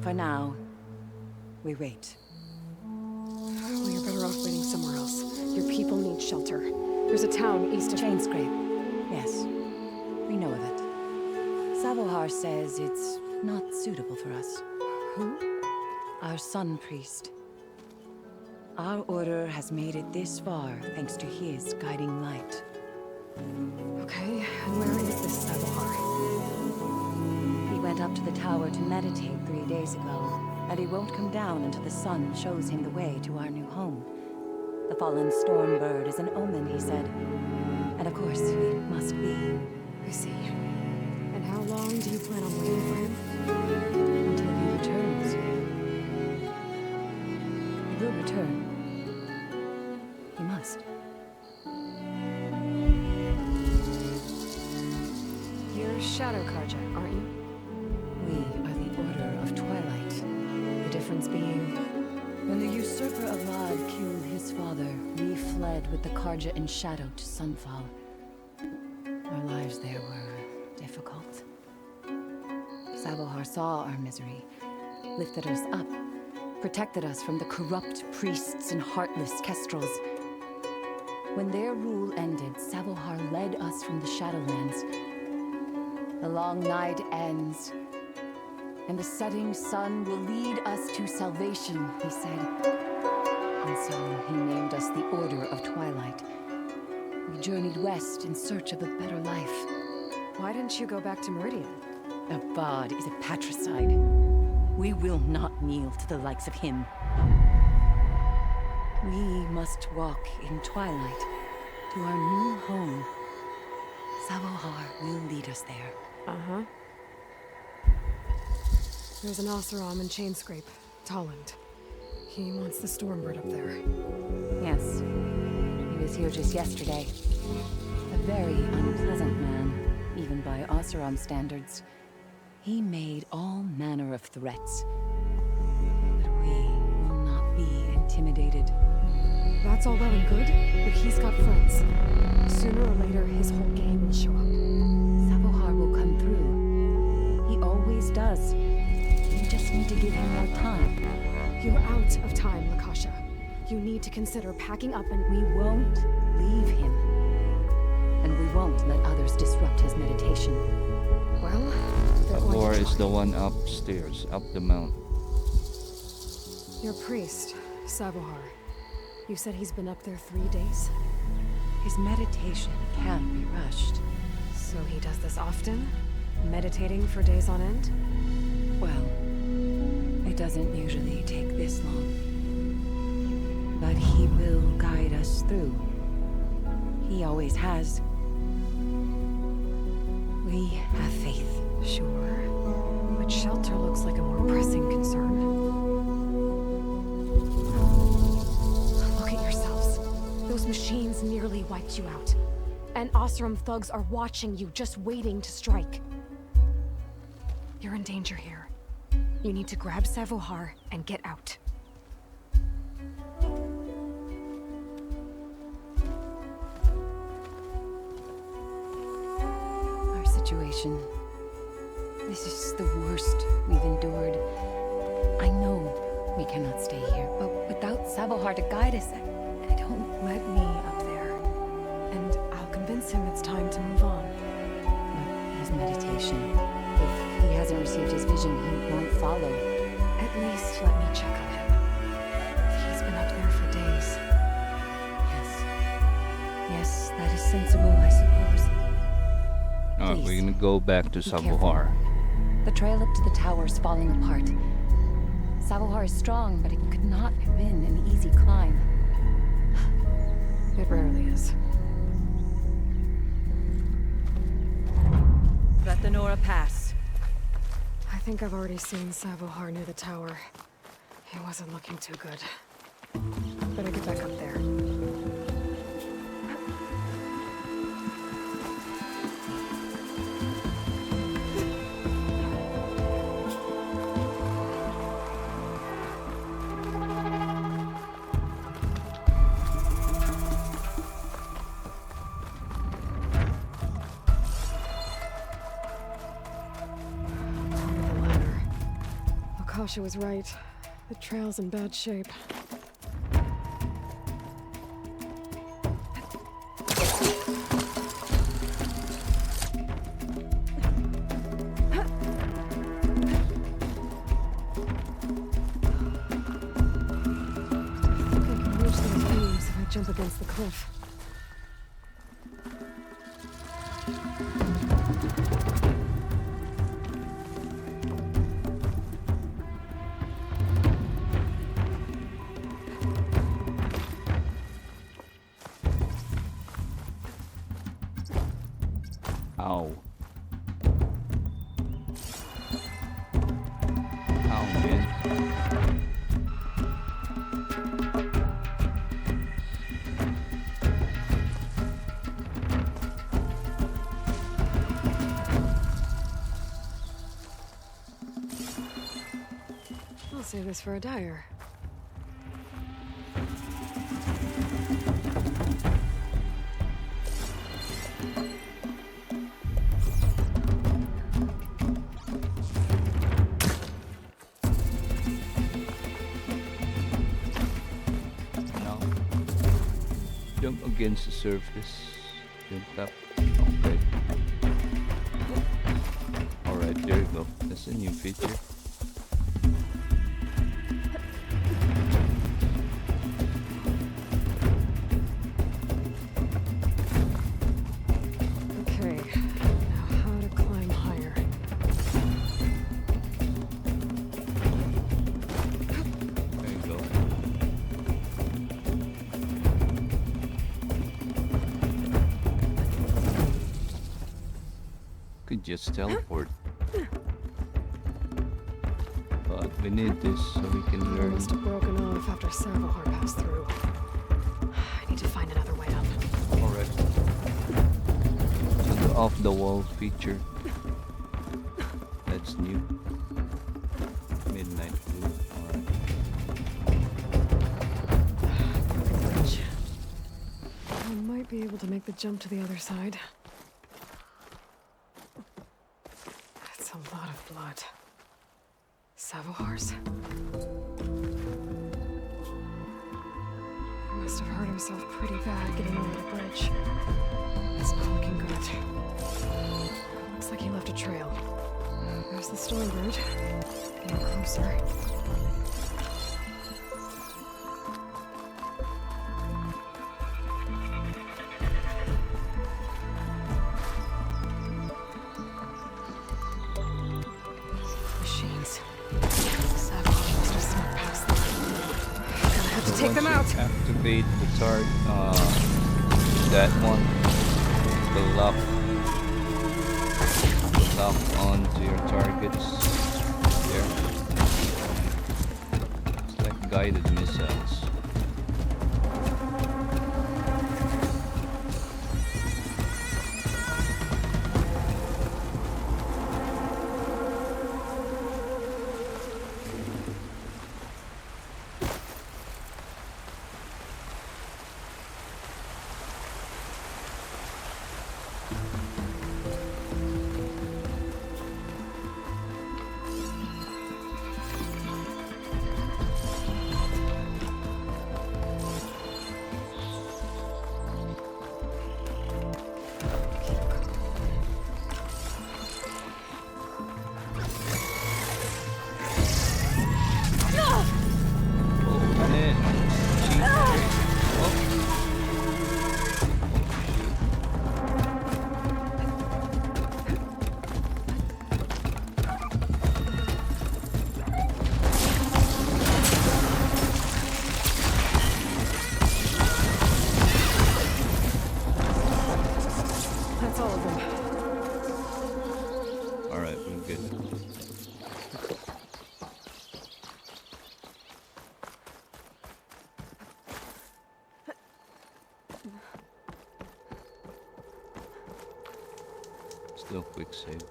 For now, we wait. Well, you're better off waiting somewhere else. Your people need shelter. There's a town east of... Chainscrape. Yes, we know of it. Savohar says it's not suitable for us. Who? Our Sun Priest. Our order has made it this far thanks to his guiding light. Okay, and where is this Savohar? He went up to the tower to meditate 3 days ago, and he won't come down until the sun shows him the way to our new home. The fallen storm bird is an omen, he said. And of course, it must be. I see. And how long do you plan on waiting for him? Until he returns. He will return. He must. Shadow Karja, aren't you? We are the Order of Twilight. The difference being, when the usurper Avad killed his father, we fled with the Karja in shadow to Sunfall. Our lives there were difficult. Savohar saw our misery, lifted us up, protected us from the corrupt priests and heartless kestrels. When their rule ended, Savohar led us from the Shadowlands. The long night ends, and the setting sun will lead us to salvation, he said. And so he named us the Order of Twilight. We journeyed west in search of a better life. Why didn't you go back to Meridian? Avad is a patricide. We will not kneel to the likes of him. We must walk in twilight to our new home. Savohar will lead us there. Uh-huh. There's an Oseram in Chainscrape, Tolland. He wants the Stormbird up there. Yes. He was here just yesterday. A very unpleasant man, even by Oseram standards. He made all manner of threats. But we will not be intimidated. That's all well and good, but he's got friends. Sooner or later, his whole gang will show up. Savohar will come through. He always does. We just need to give him more time. You're out of time, Lakasha. You need to consider packing up and... We won't leave him. And we won't let others disrupt his meditation. Well, they're going Or to is try. the one upstairs, up the mount. Your priest, Savohar. You said he's been up there 3 days? His meditation can't be rushed. So he does this often? Meditating for days on end? Well, it doesn't usually take this long. But he will guide us through. He always has. We have faith. Sure. But shelter looks like a more pressing concern. Look at yourselves. Those machines nearly wiped you out. And Oseram thugs are watching you, just waiting to strike. You're in danger here. You need to grab Savohar and get out. Our situation. This is the worst we've endured. I know we cannot stay here, but without Savohar to guide us, I don't... Let me up there. And I'll convince him it's time to move on. But his meditation. If he hasn't received his vision, he won't follow. At least let me check on him. He's been up there for days. Yes. Yes, that is sensible, I suppose. Alright, we're Please, gonna go back to be careful. Savohar. The trail up to the tower is falling apart. Savohar is strong, but it could not have been an easy climb. It rarely is. Let the Nora pass. I think I've already seen Savohar near the tower. He wasn't looking too good. Better get back up there. The ladder. Akasha was right. The trail's in bad shape. I can reach those beams if I jump against the cliff. Ow. Ow, man. I'll save this for a dyer. Now, jump against the surface. Jump up. Okay. Alright, there you go. That's a new feature. Okay, now how to climb higher. There you go. Could just teleport. But we need this so we can It learn. must have broken off after Savahar passed through. I need to find another way up. Alright. So the off-the-wall feature. That's new. Midnight blue. Alright. Broken bridge. I might be able to make the jump to the other side. That's a lot of blood. Savahar's. He must have hurt himself pretty bad getting over the bridge. It's not looking good. Looks like he left a trail. There's the Stormbird. Getting closer. Machines. Savahar must have snuck past them. Gonna have to take them out. Once you activate the target, that one, the lock onto your targets. There. It's like guided missiles. That's all of them. Alright, we're good. Still quick save.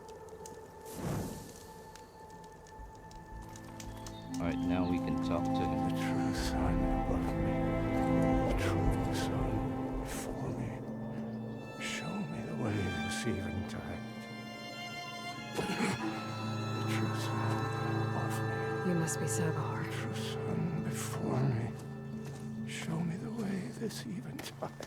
Alright, now we can talk to him. The true sun above me. The true sun before me. Show me the way this eventide. The true sun above me. You must be Savahar. The true sun before me. Show me the way this eventide.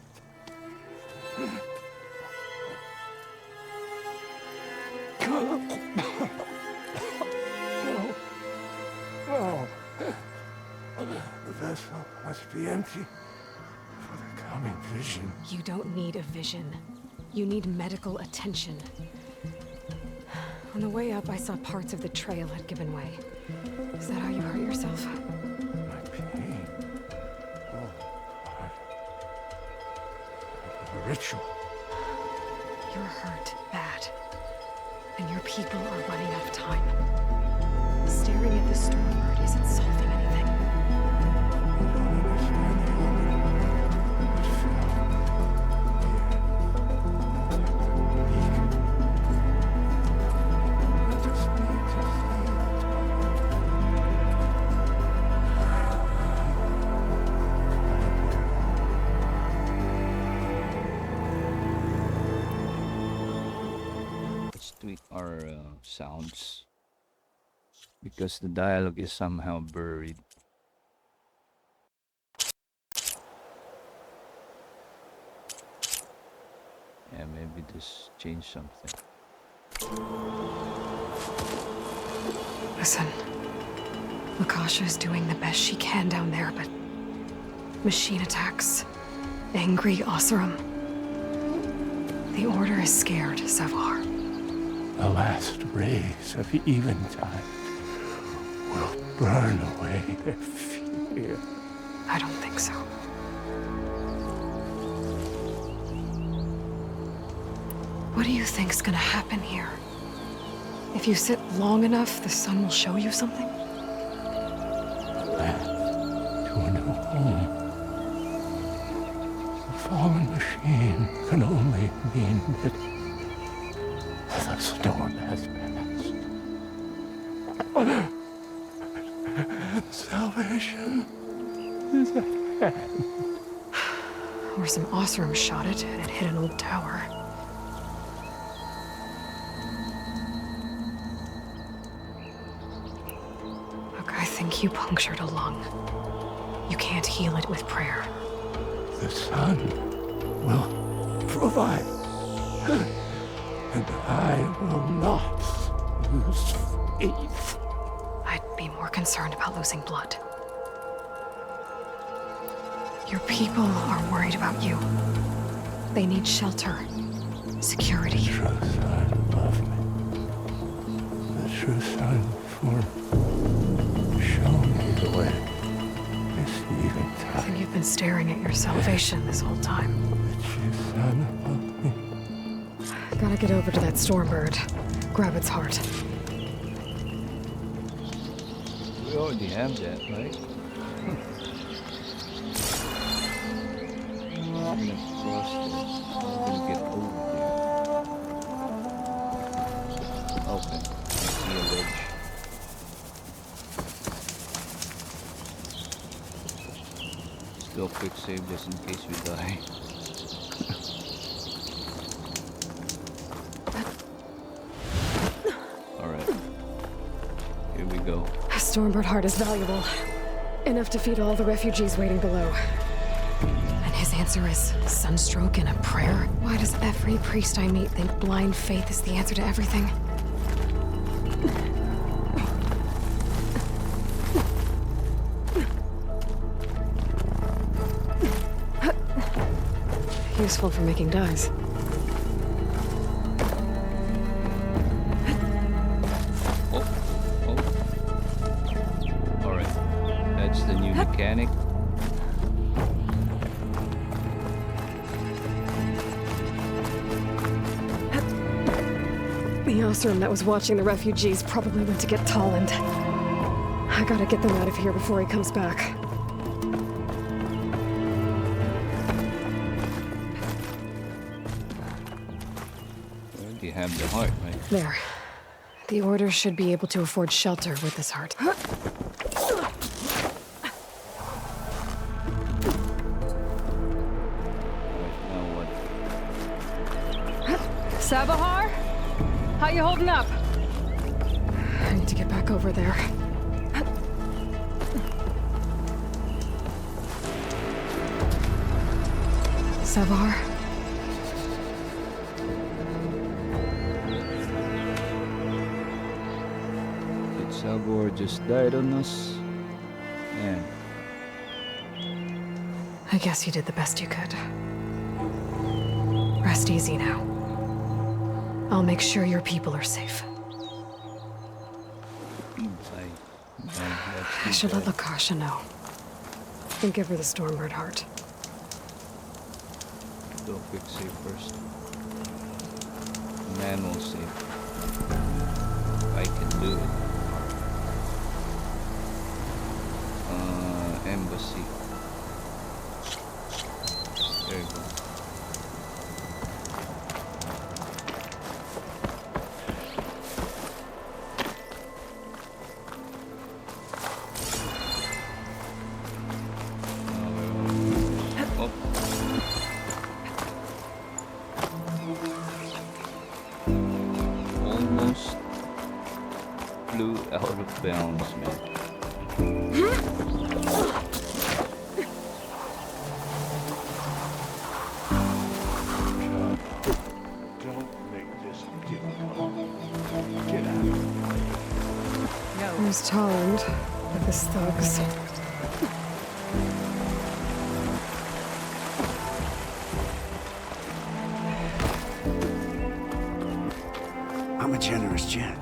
No. The vessel must be empty for the coming vision. You don't need a vision. You need medical attention. On the way up, I saw parts of the trail had given way. Is that how you hurt yourself? My pain. Oh, a ritual. You're hurt bad. And your people are running out of time. Staring at the Stormbird isn't solving anything. You don't understand the woman that fell here. We just need to see it. tweak our sounds because the dialogue is somehow buried. Yeah, maybe this changed something. Listen, Lakasha is doing the best she can down there, but machine attacks, angry Oseram. The Order is scared, Savar. The last rays of eventide will burn away their fear. I don't think so. What do you think's gonna happen here? If you sit long enough, the sun will show you something? A path to a new home. The fallen machine can only mean that the storm has passed. Salvation is at hand. Or some Oseram shot it and it hit an old tower. Look, I think you punctured a lung. You can't heal it with prayer. The sun will provide. And I will not lose faith. I'd be more concerned about losing blood. Your people are worried about you. They need shelter, security. The true sun loved me. The true sun for show me the way. This eventide. I think you've been staring at your salvation this whole time. The true sun loved me. Gotta get over to that Stormbird. Grab its heart. We already have that, right? I'm gonna cross this. I'm gonna get over there. Okay, I see a ledge. Still quick save just in case we die. Alright. Here we go. A Stormbird heart is valuable. Enough to feed all the refugees waiting below. And his answer is sunstroke and a prayer? Why does every priest I meet think blind faith is the answer to everything? Useful for making dyes. Alright. That's the new mechanic. The Oseram that was watching the refugees probably went to get Tolland. I gotta get them out of here before he comes back. You have the heart, right? There. The Order should be able to afford shelter with this heart. Right, now what? Sabahar? How you holding up? I need to get back over there. Sabahar? Salvor just died on us. Man. I guess you did the best you could. Rest easy now. I'll make sure your people are safe. I should let Lakasha know. And give her the Stormbird heart. Do a quick save first. Manual save. I can do it. Embassy. There you go. Home. bounds, man. Don't make this difficult. Get out. There's Tolland with his thugs. I'm a generous gent.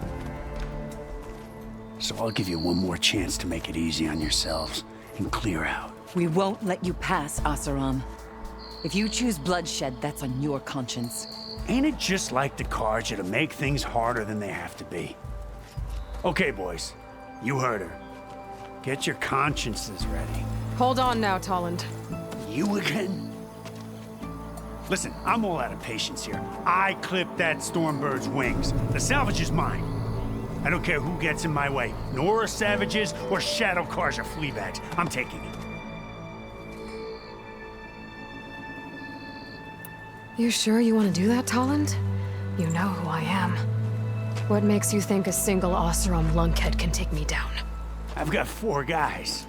So I'll give you one more chance to make it easy on yourselves and clear out. We won't let you pass, Asaram. If you choose bloodshed, that's on your conscience. Ain't it just like the Carja to make things harder than they have to be? Okay, boys. You heard her. Get your consciences ready. Hold on now, Tolland. You again? Listen, I'm all out of patience here. I clipped that Stormbird's wings. The salvage is mine. I don't care who gets in my way. Nora savages or Shadow Carja fleabags. I'm taking it. You sure you want to do that, Tolland? You know who I am. What makes you think a single Oseram lunkhead can take me down? I've got 4 guys.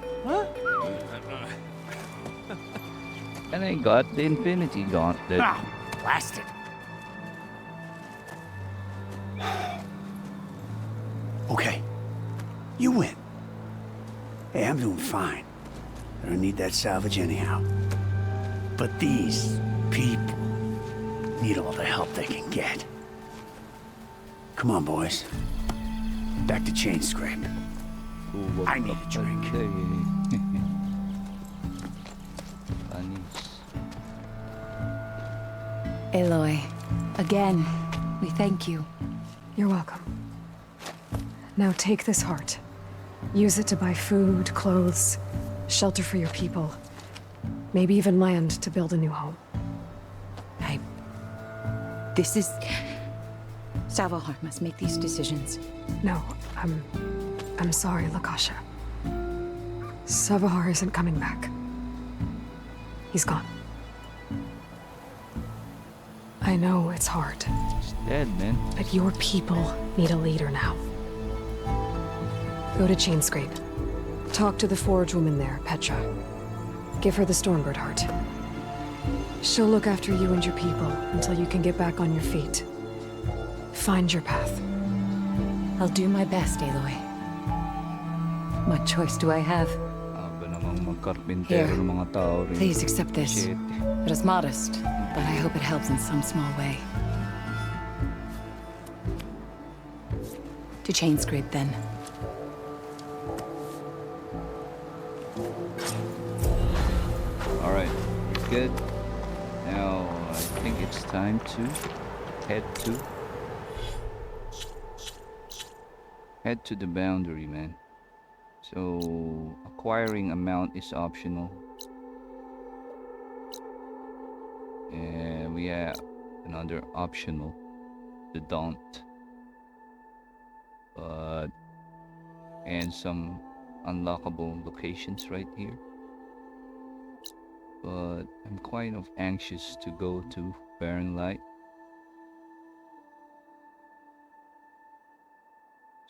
And I got the Infinity Gauntlet. Ah, blasted. Okay. You win. Hey, I'm doing fine. I don't need that salvage anyhow. But these people need all the help they can get. Come on, boys. Back to Chain Scrape. I need a drink. Aloy, again, we thank you. You're welcome. Now take this heart. Use it to buy food, clothes, shelter for your people. Maybe even land to build a new home. This is... Savahar must make these decisions. No, I'm sorry, Lakasha. Savahar isn't coming back. He's gone. I know it's hard. He's dead, man. But your people need a leader now. Go to Chainscrape. Talk to the forge woman there, Petra. Give her the Stormbird heart. She'll look after you and your people until you can get back on your feet. Find your path. I'll do my best, Aloy. What choice do I have? Here, please accept this. Shit. It is modest, but I hope it helps in some small way. To Chainscrape, then. Alright, good. Now, I think it's time to head to the boundary, man. So, acquiring a mount is optional. And we have another optional, the Daunt. And some unlockable locations right here. But I'm kind of anxious to go to Barren Light.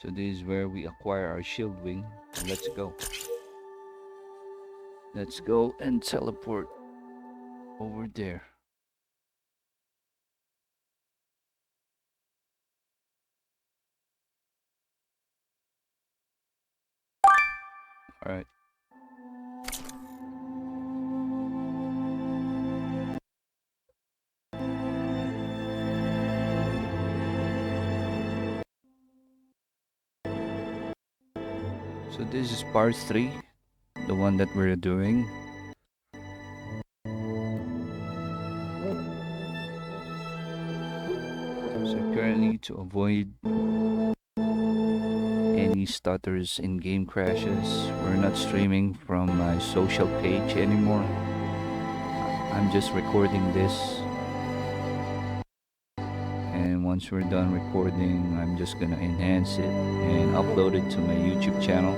So this is where we acquire our shield wing. Let's go. Let's go and teleport over there. All right. So this is part 3, the one that we're doing. So currently, to avoid any stutters in game crashes, we're not streaming from my social page anymore. I'm just recording this. And once we're done recording, I'm just gonna enhance it and upload it to my YouTube channel.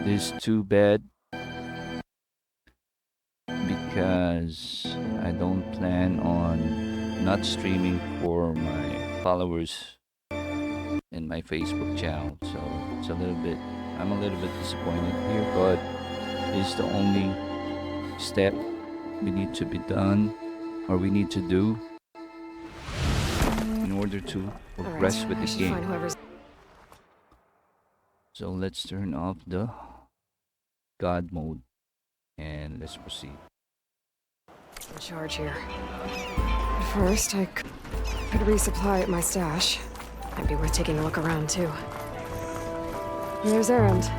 This is too bad because I don't plan on not streaming for my followers in my Facebook channel. So it's a little bit, I'm a little bit disappointed here, but it's the only step we need to be done, or we need to do, in order to progress with the game. Find whoever's So let's turn off the God mode and let's proceed. in charge here. First, I could resupply at my stash. Might be worth taking a look around, too. There's Erend.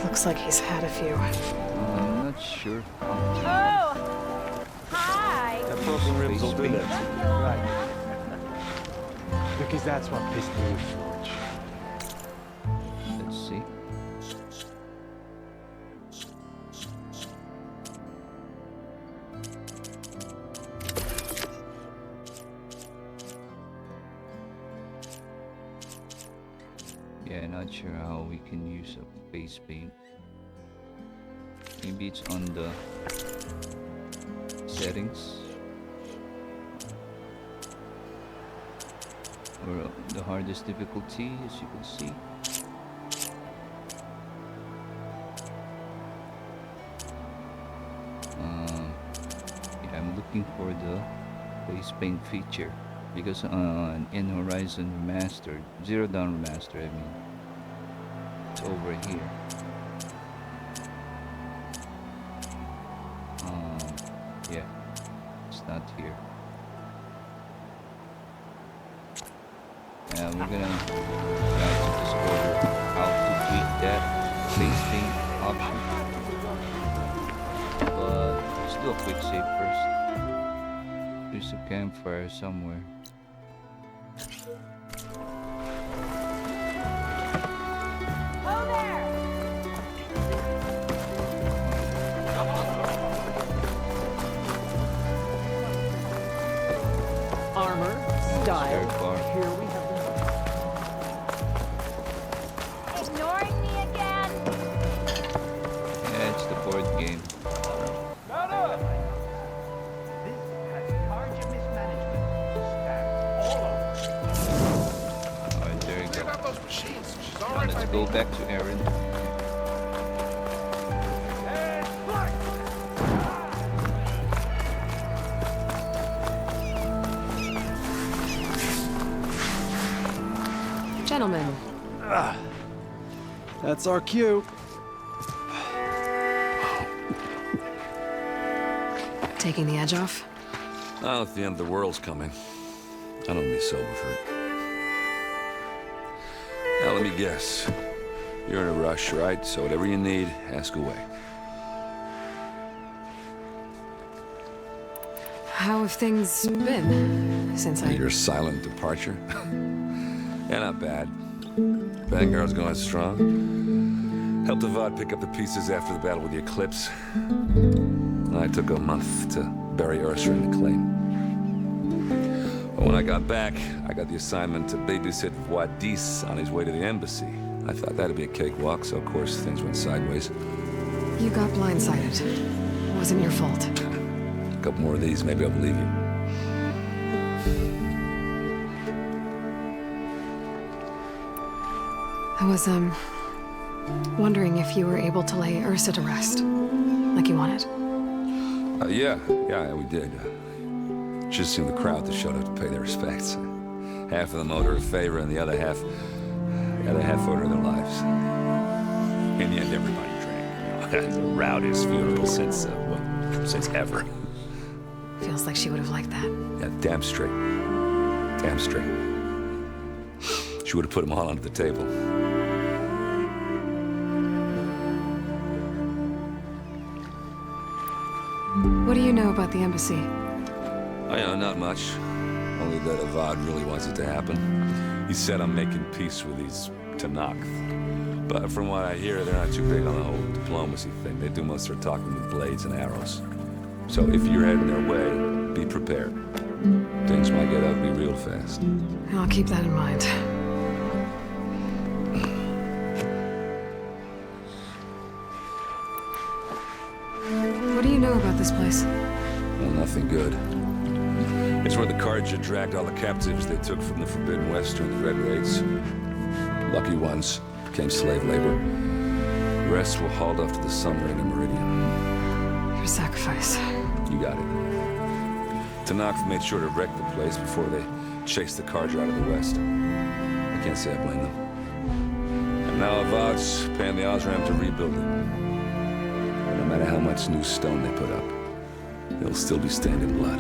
Looks like he's had a few. I'm not sure. Oh! Hi! That broken ribs will do this. Right. Because that's what pissed me off. Let's see. Yeah, not sure how we can use a face paint. Maybe it's on the settings or the hardest difficulty, as you can see. Yeah, I'm looking for the face paint feature because in Horizon Remastered, Zero Dawn Remastered, I mean, it's over here. Yeah, it's not here. And we're gonna try to discover how to tweak that face paint option. But let's do a quick save first. There's a campfire somewhere. Oh, there! Armor, Very style. far. Here we have Ignoring me again? Yeah, it's the board game. Alright, there you go. Those machines. She's all Now right. let's go back to Aaron. Gentlemen, That's our cue. taking the edge off? Oh, if the end of the world's coming, I don't be sober for it. Now, let me guess. You're in a rush, right? So whatever you need, ask away. How have things been since I... Your silent departure? Yeah, not bad. Vanguard's going strong. Helped Avad pick up the pieces after the battle with the Eclipse. I took a month to bury Ursa in the claim. But when I got back, I got the assignment to babysit Wadis on his way to the embassy. I thought that'd be a cakewalk, so of course things went sideways. You got blindsided. It wasn't your fault. A couple more of these, maybe I'll believe you. I was, wondering if you were able to lay Ursa to rest, like you wanted. Yeah, we did. Just seemed the crowd that showed up to pay their respects. Half of them owed her a favor, and the other half owed her their lives. In the end, everybody drank. You know, the rowdiest funeral since ever. Feels like she would have liked that. Yeah, damn straight. Damn straight. She would have put them all under the table. What do you know about the embassy? Oh, yeah, not much. Only that Avad really wants it to happen. He said I'm making peace with these Tenakth. But from what I hear, they're not too big on the whole diplomacy thing. They do most of their talking with blades and arrows. So if you're heading their way, be prepared. Things might get ugly real fast. I'll keep that in mind. What do you know about this place? Well, nothing good. It's where the Carja dragged all the captives they took from the Forbidden West during the Red Raids. Lucky ones became slave labor. The rest were hauled off to the Sun Ring and Meridian. Your sacrifice. You got it. Tenakth made sure to wreck the place before they chased the Carja out of the West. I can't say I blame them. And now Avad's paying the Osram to rebuild it. No matter how much new stone they put up, it'll still be stained in blood.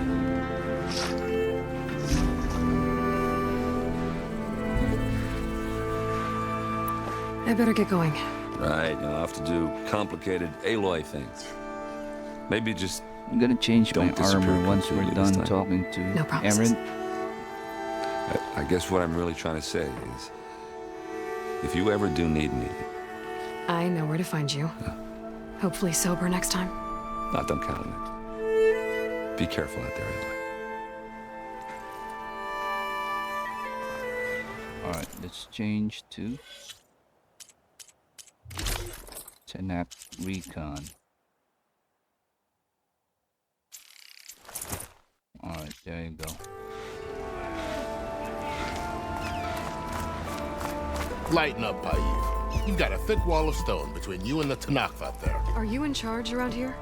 I better get going. Right, you'll have to do complicated Aloy things. Maybe just I'm gonna change my don't disappear armor once we're completely this done time. talking to No promises. Aaron. I guess what I'm really trying to say is, if you ever do need me, I know where to find you. Hopefully sober next time. don't count on it. Be careful out there, Aloy. Alright, let's change to Tenakth Recon. Alright, there you go. Lighten up, Paiv. You've got a thick wall of stone between you and the Tenakth out there. Are you in charge around here?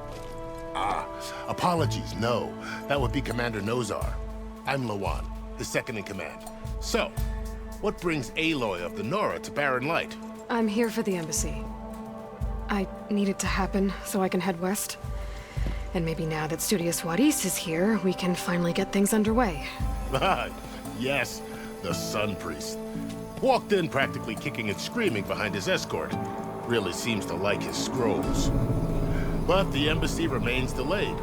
Ah, apologies, no. That would be Commander Nozar. I'm Lawan, his second in command. So, what brings Aloy of the Nora to Barren Light? I'm here for the embassy. I need it to happen so I can head west. And maybe now that Studios Wadis is here, we can finally get things underway. Yes, the Sun Priest. Walked in practically kicking and screaming behind his escort. Really seems to like his scrolls. But the embassy remains delayed.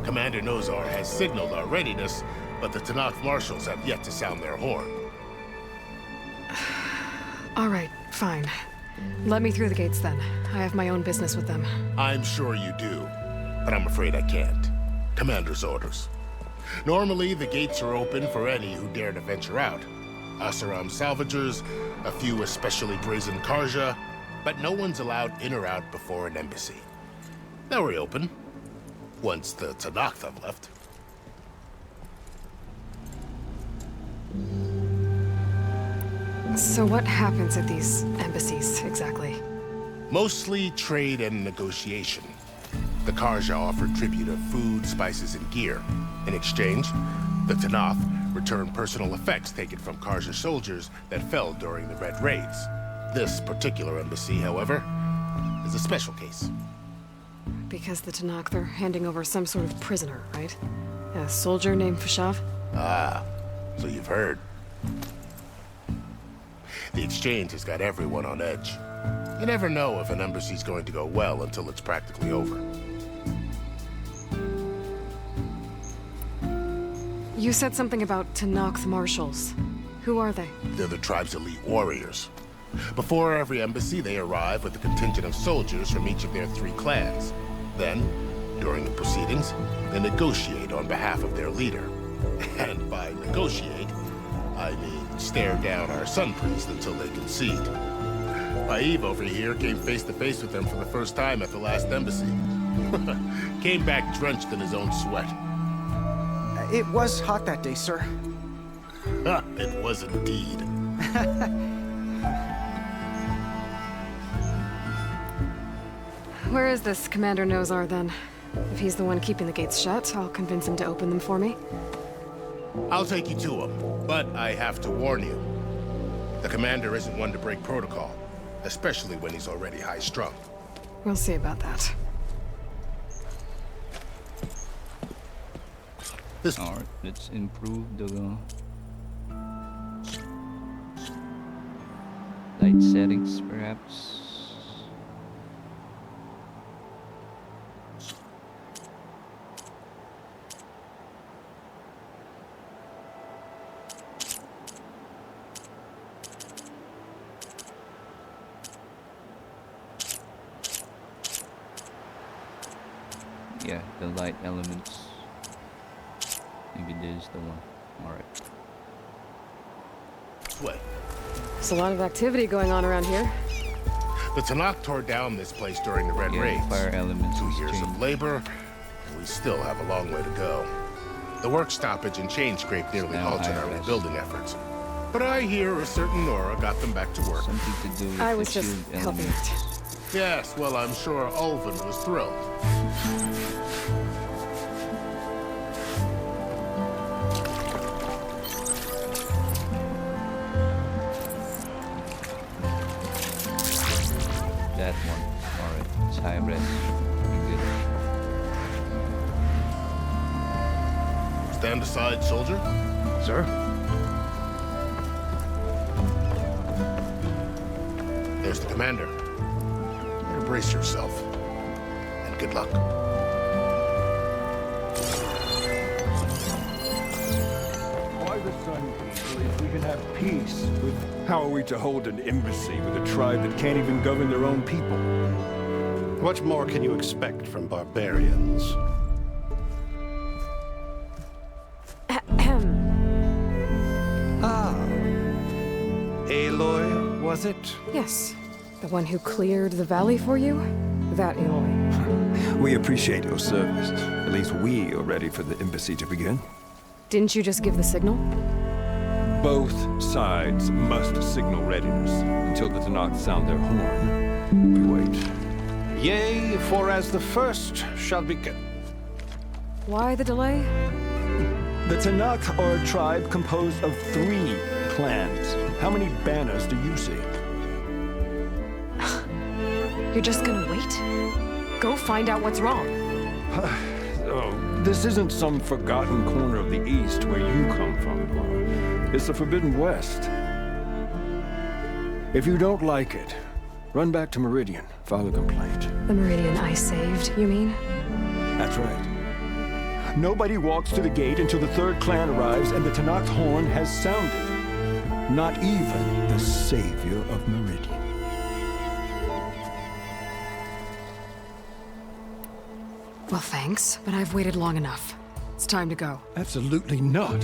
Commander Nozar has signaled our readiness, but the Tenakth marshals have yet to sound their horn. All right, fine. Let me through the gates then. I have my own business with them. I'm sure you do, but I'm afraid I can't. Commander's orders. Normally, the gates are open for any who dare to venture out. Asaram salvagers, a few especially brazen Carja, but no one's allowed in or out before an embassy. They'll reopen, once the Tenakth have left. So what happens at these embassies, exactly? Mostly trade and negotiation. The Carja offer tribute of food, spices, and gear. In exchange, the Tenakth return personal effects taken from Carja soldiers that fell during the Red Raids. This particular embassy, however, is a special case. Because the Tenakth are handing over some sort of prisoner, right? A soldier named Fashav? Ah, so you've heard. The exchange has got everyone on edge. You never know if an embassy's going to go well until it's practically over. You said something about Tenakth marshals. Who are they? They're the tribe's elite warriors. Before every embassy, they arrive with a contingent of soldiers from each of their 3 clans. Then, during the proceedings, they negotiate on behalf of their leader. And by negotiate, I mean stare down our Sun Priest until they concede. Paiv over here came face to face with them for the first time at the last embassy. Came back drenched in his own sweat. It was hot that day, sir. It was indeed. Where is this Commander Nozar, then? If he's the one keeping the gates shut, I'll convince him to open them for me. I'll take you to him, but I have to warn you. The commander isn't one to break protocol, especially when he's already high-strung. We'll see about that. Alright, let's improve the light settings, perhaps. Yeah, the light elements. Maybe this is the one. Alright. Sweat. There's a lot of activity going on around here. The Tenakth tore down this place during the Red Raids. Fire elements 2 years of labor, and we still have a long way to go. The work stoppage and chain scrape nearly Now halted our IRS. rebuilding efforts. But I hear a certain Nora got them back to work. Something to do with I the was just shield helping element. out. Yes, well, I'm sure Ulvin was thrilled. That one. Alright, it's high res. Pretty good. Stand aside, soldier. Sir? There's the commander. Better brace yourself. And good luck. Why the Sun People if we can have peace with... How are we to hold an embassy with a tribe that can't even govern their own people? What more can you expect from barbarians? Ah. Aloy, was it? Yes. The one who cleared the valley for you? That Aloy. We appreciate your service. At least we are ready for the embassy to begin. Didn't you just give the signal? Both sides must signal readiness until the Tenakth sound their horn. We wait. Yea, for as the first shall begin. Why the delay? The Tenakth are a tribe composed of 3 clans. How many banners do you see? You're just gonna wait? Go find out what's wrong. Oh, this isn't some forgotten corner of the East where you come from, Laura. It's the Forbidden West. If you don't like it, run back to Meridian, file a complaint. The Meridian I saved, you mean? That's right. Nobody walks to the gate until the 3rd clan arrives and the Tenakth horn has sounded. Not even the savior of Meridian. Well, thanks, but I've waited long enough. It's time to go. Absolutely not.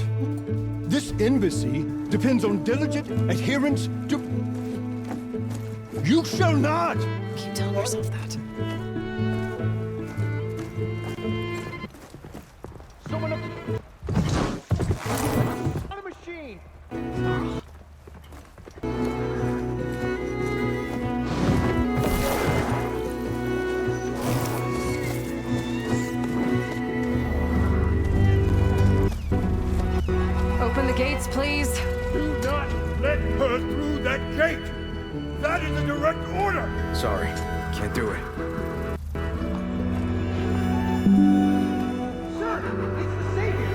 This embassy depends on diligent adherence to... You shall not! Keep telling yourself that. Someone up on a machine! Open the gates, please. Do not let her through that gate! That is a direct order! Sorry, can't do it. Sir, it's the savior!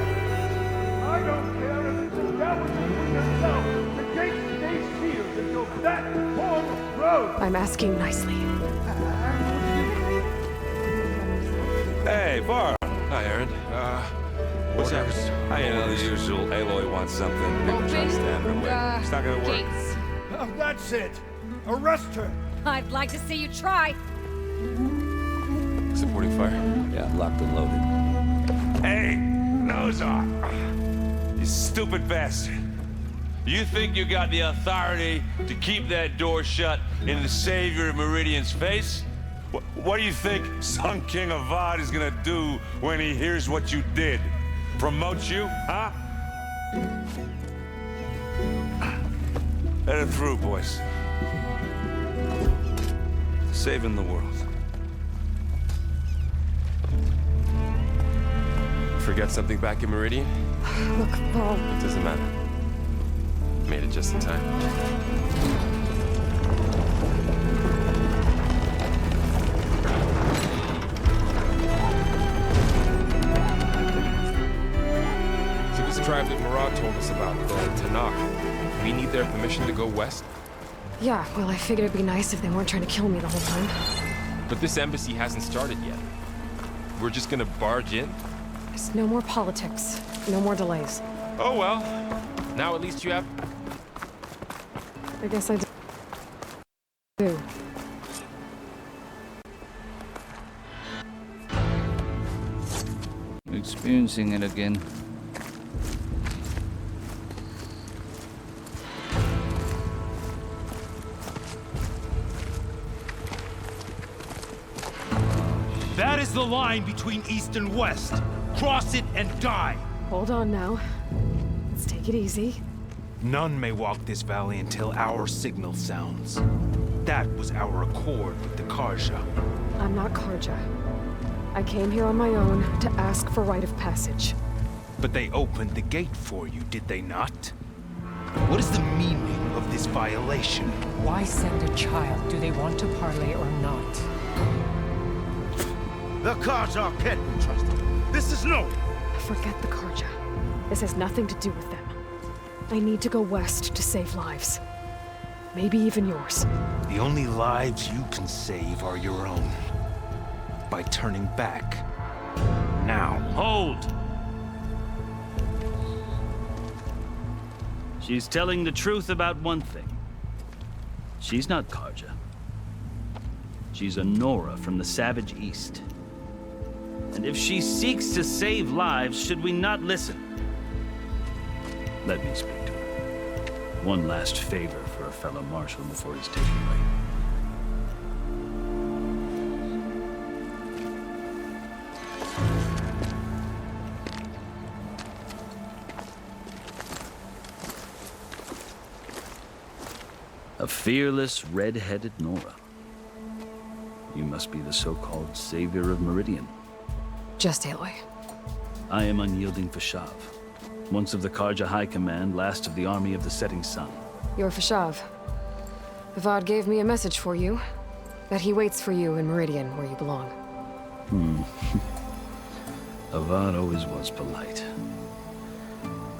I don't care if it's a coward with yourself! The gate stays sealed until that horn blows! I'm asking nicely. Hey, Var. Hi, Aaron. What's up? You know, the usual. Aloy wants something. People try to stand in her way. It's not gonna work. Gates. Oh, that's it! Arrest her! I'd like to see you try. Supporting fire. Yeah, locked and loaded. Hey, nose off. You stupid bastard. You think you got the authority to keep that door shut in the savior of Meridian's face? What do you think Sun King Avad is gonna do when he hears what you did? Promote you, huh? Let it through, boys. Saving the world. Forget something back in Meridian? Look, Varl. It doesn't matter. Made it just in time. So this tribe that Murad told us about, the Tenakth, we need their permission to go west? Yeah, well, I figured it'd be nice if they weren't trying to kill me the whole time. But this embassy hasn't started yet. We're just gonna barge in? There's no more politics. No more delays. Oh well. Now at least you have... I guess I do. Experiencing it again. That is the line between East and West. Cross it and die. Hold on now. Let's take it easy. None may walk this valley until our signal sounds. That was our accord with the Karja. I'm not Karja. I came here on my own to ask for rite of passage. But they opened the gate for you, did they not? What is the meaning of this violation? Why send a child? Do they want to parley or not? The Karja can't be trusted. This is no... Forget the Karja. This has nothing to do with them. I need to go west to save lives. Maybe even yours. The only lives you can save are your own. By turning back. Now. Hold! She's telling the truth about one thing. She's not Karja. She's a Nora from the Savage East. And if she seeks to save lives, should we not listen? Let me speak to her. One last favor for a fellow marshal before he's taken away. A fearless, red-headed Nora. You must be the so-called savior of Meridian. Just Aloy. I am unyielding Fashav, once of the Karja High Command, last of the army of the Setting Sun. You're Fashav. Avad gave me a message for you. That he waits for you in Meridian, where you belong. Avad always was polite.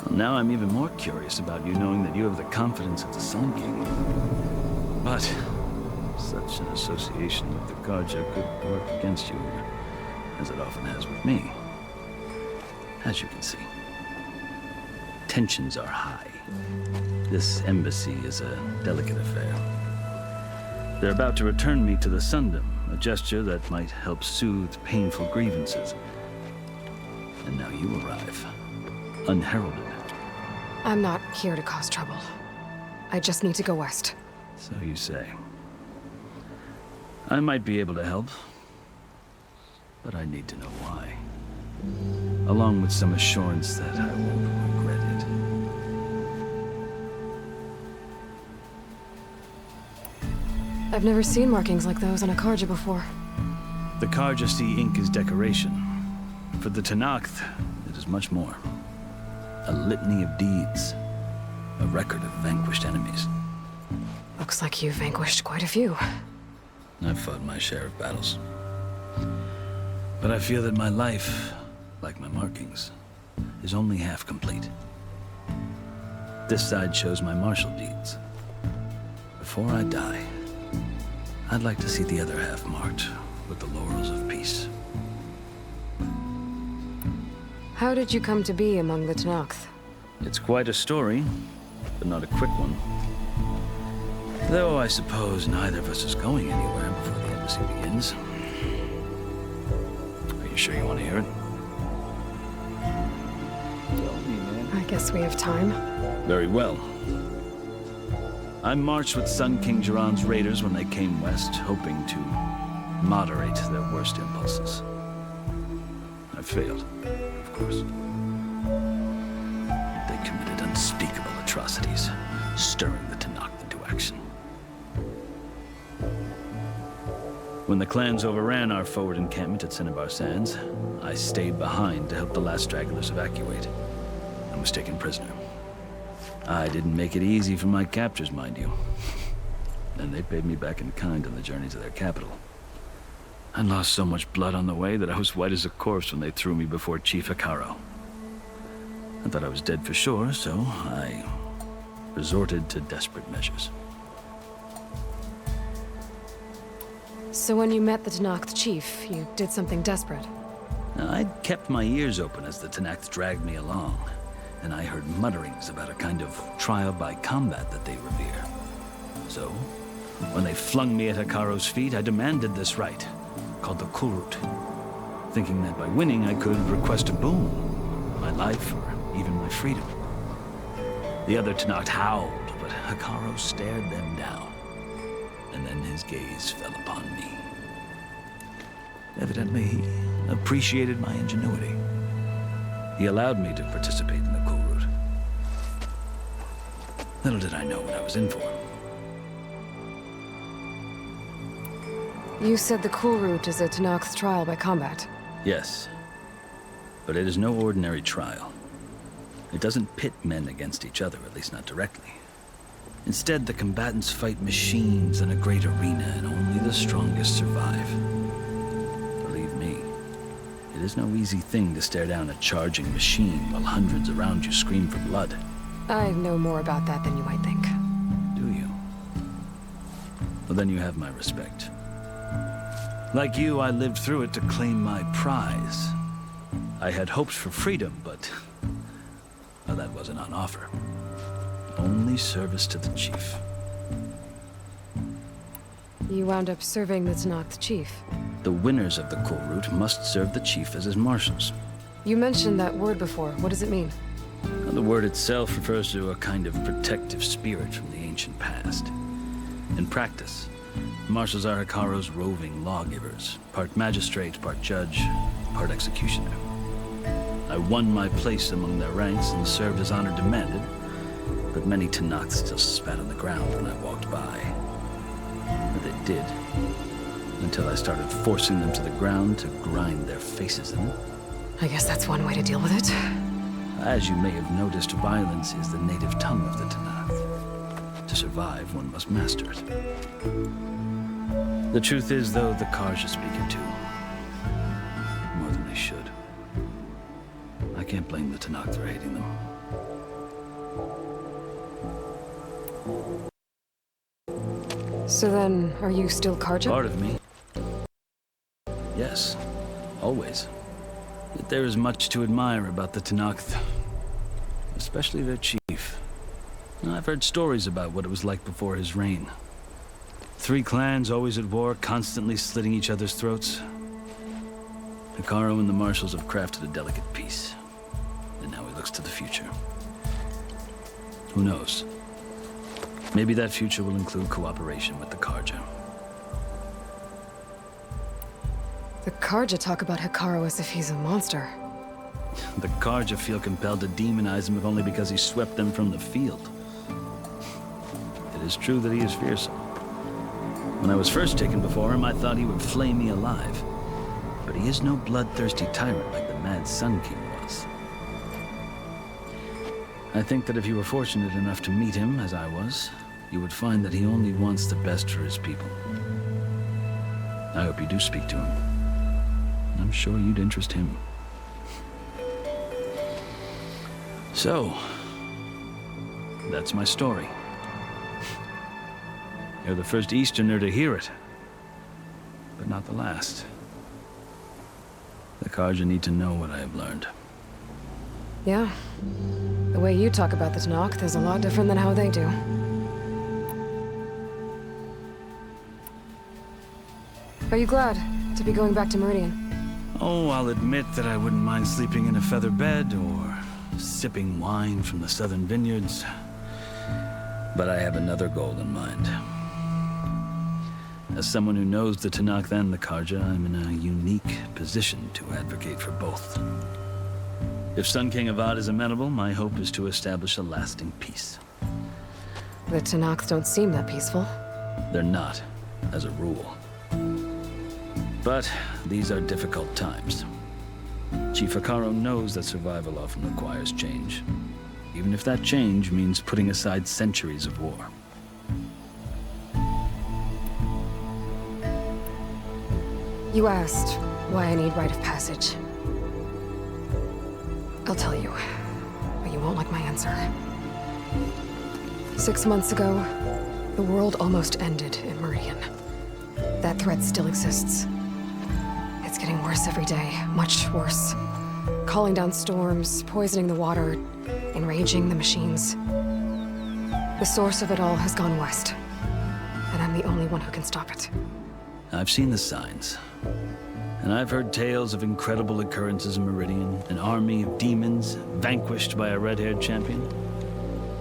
Well, now I'm even more curious about you knowing that you have the confidence of the Sun King. But such an association with the Karja could work against you, as it often has with me. As you can see, tensions are high. This embassy is a delicate affair. They're about to return me to the Sundom, a gesture that might help soothe painful grievances. And now you arrive, unheralded. I'm not here to cause trouble. I just need to go west. So you say. I might be able to help, but I need to know why. Along with some assurance that I won't regret it. I've never seen markings like those on a Karja before. The Karja see ink as decoration. For the Tenakth, it is much more. A litany of deeds. A record of vanquished enemies. Looks like you've vanquished quite a few. I've fought my share of battles. But I feel that my life, like my markings, is only half complete. This side shows my martial deeds. Before I die, I'd like to see the other half marked with the laurels of peace. How did you come to be among the Tenakth? It's quite a story, but not a quick one. Though I suppose neither of us is going anywhere before the embassy begins. Are you sure you want to hear it? I guess we have time. Very well. I marched with Sun King Jiran's raiders when they came west, hoping to moderate their worst impulses. I failed, of course. They committed unspeakable atrocities, stirring the Tenakth into action. When the clans overran our forward encampment at Cinnabar Sands, I stayed behind to help the last stragglers evacuate. I was taken prisoner. I didn't make it easy for my captors, mind you. And they paid me back in kind on the journey to their capital. I lost so much blood on the way that I was white as a corpse when they threw me before Chief Hekaro. I thought I was dead for sure, so I resorted to desperate measures. So when you met the Tenakth chief, you did something desperate? I'd kept my ears open as the Tenakth dragged me along, and I heard mutterings about a kind of trial by combat that they revere. So, when they flung me at Hekaro's feet, I demanded this right, called the Kurut, thinking that by winning I could request a boon, my life or even my freedom. The other Tenakth howled, but Hekaro stared them down, and then his gaze fell upon me. Evidently, he appreciated my ingenuity. He allowed me to participate in the cool route. Little did I know what I was in for. You said the cool route is a Tenakth's trial by combat. Yes. But it is no ordinary trial. It doesn't pit men against each other, at least not directly. Instead, the combatants fight machines in a great arena, and only the strongest survive. Believe me, it is no easy thing to stare down a charging machine while hundreds around you scream for blood. I know more about that than you might think. Do you? Well, then you have my respect. Like you, I lived through it to claim my prize. I had hopes for freedom, but well, that wasn't on offer. Only service to the chief. You wound up serving the Tenakth chief. The winners of the cool route must serve the chief as his marshals. You mentioned that word before. What does it mean? The word itself refers to a kind of protective spirit from the ancient past. In practice, marshals are Hekarro's roving lawgivers, part magistrate, part judge, part executioner. I won my place among their ranks and served as honor demanded, but many Tenakth still spat on the ground when I walked by. But they did, until I started forcing them to the ground to grind their faces in. I guess that's one way to deal with it. As you may have noticed, violence is the native tongue of the Tenakth. To survive, one must master it. The truth is, though, the Karja speak it too. More than they should. I can't blame the Tenakth for hating them. So then, are you still Karja? Part of me. Yes, always. Yet there is much to admire about the Tenakth, especially their chief. I've heard stories about what it was like before his reign. 3 clans always at war, constantly slitting each other's throats. Hekarro and the marshals have crafted a delicate peace, and now he looks to the future. Who knows? Maybe that future will include cooperation with the Karja. The Karja talk about Hekarro as if he's a monster. The Karja feel compelled to demonize him if only because he swept them from the field. It is true that he is fearsome. When I was first taken before him, I thought he would flay me alive. But he is no bloodthirsty tyrant like the Mad Sun King was. I think that if you were fortunate enough to meet him, as I was, you would find that he only wants the best for his people. I hope you do speak to him. I'm sure you'd interest him. So, that's my story. You're the first Easterner to hear it, but not the last. The Karja need to know what I have learned. Yeah. The way you talk about the Tenakth is a lot different than how they do. Are you glad to be going back to Meridian? Oh, I'll admit that I wouldn't mind sleeping in a feather bed or sipping wine from the southern vineyards. But I have another goal in mind. As someone who knows the Tenakth and the Karja, I'm in a unique position to advocate for both. If Sun King Avad is amenable, my hope is to establish a lasting peace. The Tenakth don't seem that peaceful. They're not, as a rule. But these are difficult times. Chief Hekarro knows that survival often requires change, even if that change means putting aside centuries of war. You asked why I need rite of passage. I'll tell you, but you won't like my answer. 6 months ago, the world almost ended in Meridian. That threat still exists. It's getting worse every day, much worse. Calling down storms, poisoning the water, enraging the machines. The source of it all has gone west, and I'm the only one who can stop it. I've seen the signs. And I've heard tales of incredible occurrences in Meridian, an army of demons vanquished by a red-haired champion.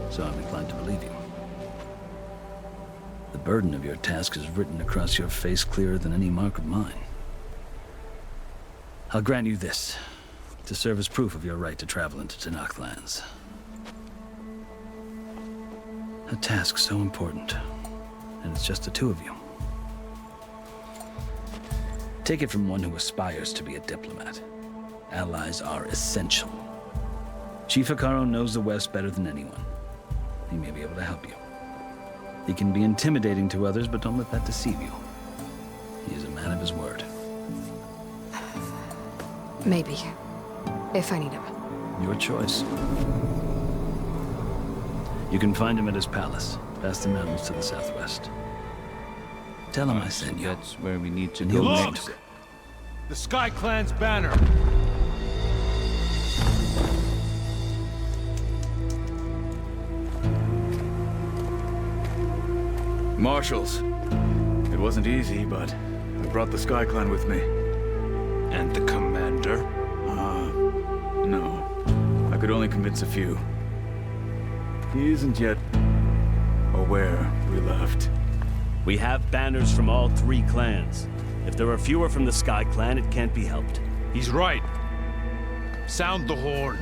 So I'm inclined to believe you. The burden of your task is written across your face clearer than any mark of mine. I'll grant you this. to serve as proof of your right to travel into Tenakth lands. A task so important, and it's just the two of you. Take it from one who aspires to be a diplomat. Allies are essential. Chief Hekarro knows the West better than anyone. He may be able to help you. He can be intimidating to others, but don't let that deceive you. He is a man of his word. Maybe. If I need him. Your choice. You can find him at his palace, past the mountains to the southwest. Tell him I sent you. That's where we need to And go he'll next. The Sky Clan's banner. Marshals. It wasn't easy, but I brought the Sky Clan with me. And the commander? No. I could only convince a few. He isn't yet aware we left. We have banners from all 3 clans. If there are fewer from the Sky Clan, it can't be helped. He's right. Sound the horn.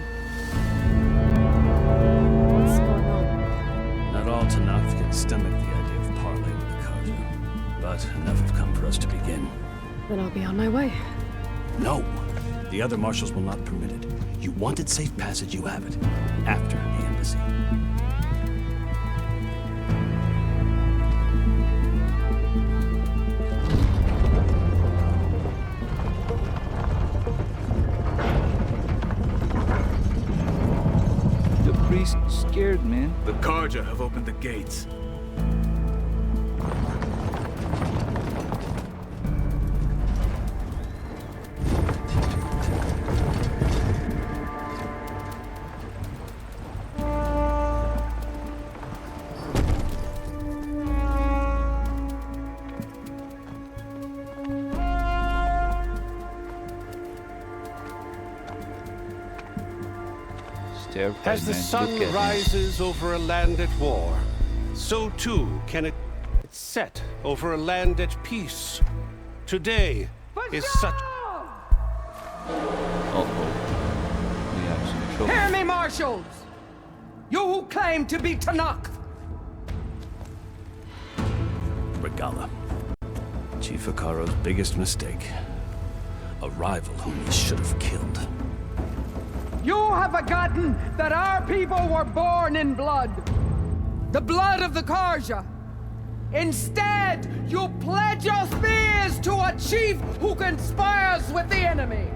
What's going on? Not all Tenakth can stomach the idea of parley with the Karja, but enough have come for us to begin. Then I'll be on my way. No! The other marshals will not permit it. You wanted safe passage, you have it. After the embassy. The priest scared, man. The Karja have opened the gates. As the sun rises over a land at war, so too can it set over a land at peace. Today is such... We have some trouble. Hear me, marshals! You who claim to be Tenakth! Regala. Chief Hekarro's biggest mistake. A rival whom he should have killed. You have forgotten that our people were born in blood. The blood of the Karja. Instead, you pledge your spears to a chief who conspires with the enemy.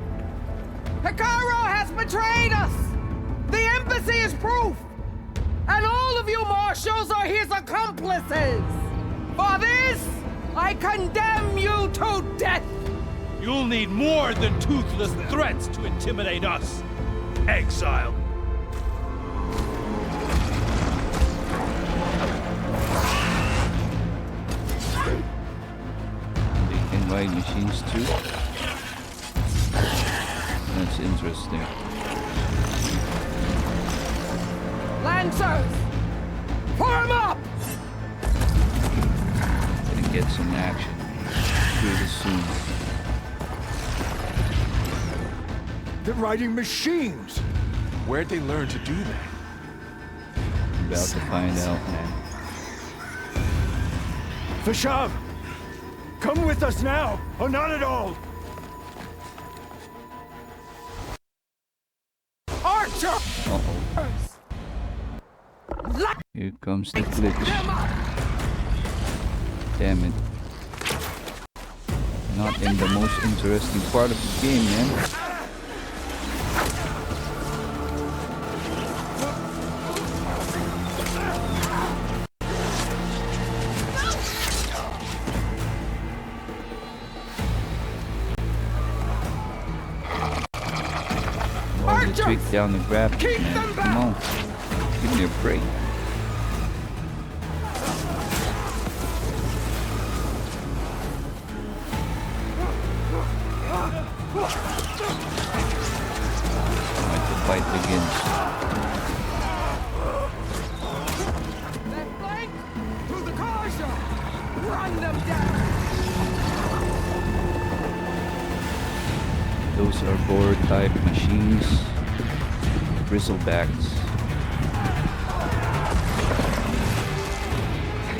Hekarro has betrayed us! The embassy is proof! And all of you marshals are his accomplices! For this, I condemn you to death! You'll need more than toothless threats to intimidate us. Exile. They can ride machines too. That's interesting. Lancers! Form up! Gonna get some action pretty soon. They're riding machines! Where'd they learn to do that? About to find out, man. Vashav! Come with us now, or not at all! Archer! Uh-oh. Here comes the glitch. Damn it. Not in the most interesting part of the game, man. Tweak down the graphics, man. Come on. Give me a break. Alright, the fight begins. Then flank to the Karja! Run them down! Those are boar type machines. Bristlebacks.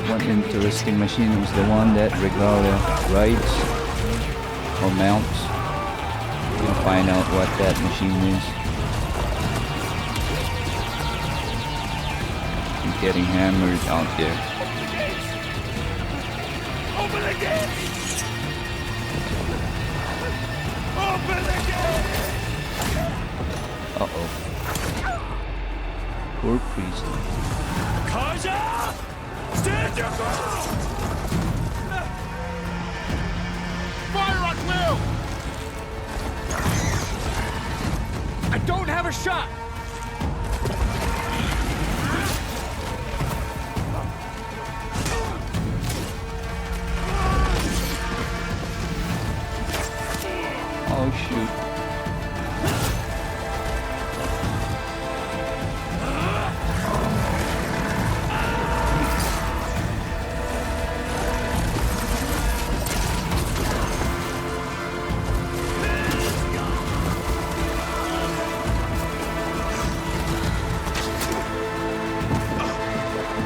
One interesting machine is the one that Regala rides or mounts. You can find out what that machine is. He's getting hammered out there. Open the gate! Open the gate! Uh-oh. Poor priest. Kaja! Stand your ground! Fire on Will! I don't have a shot! Oh shoot.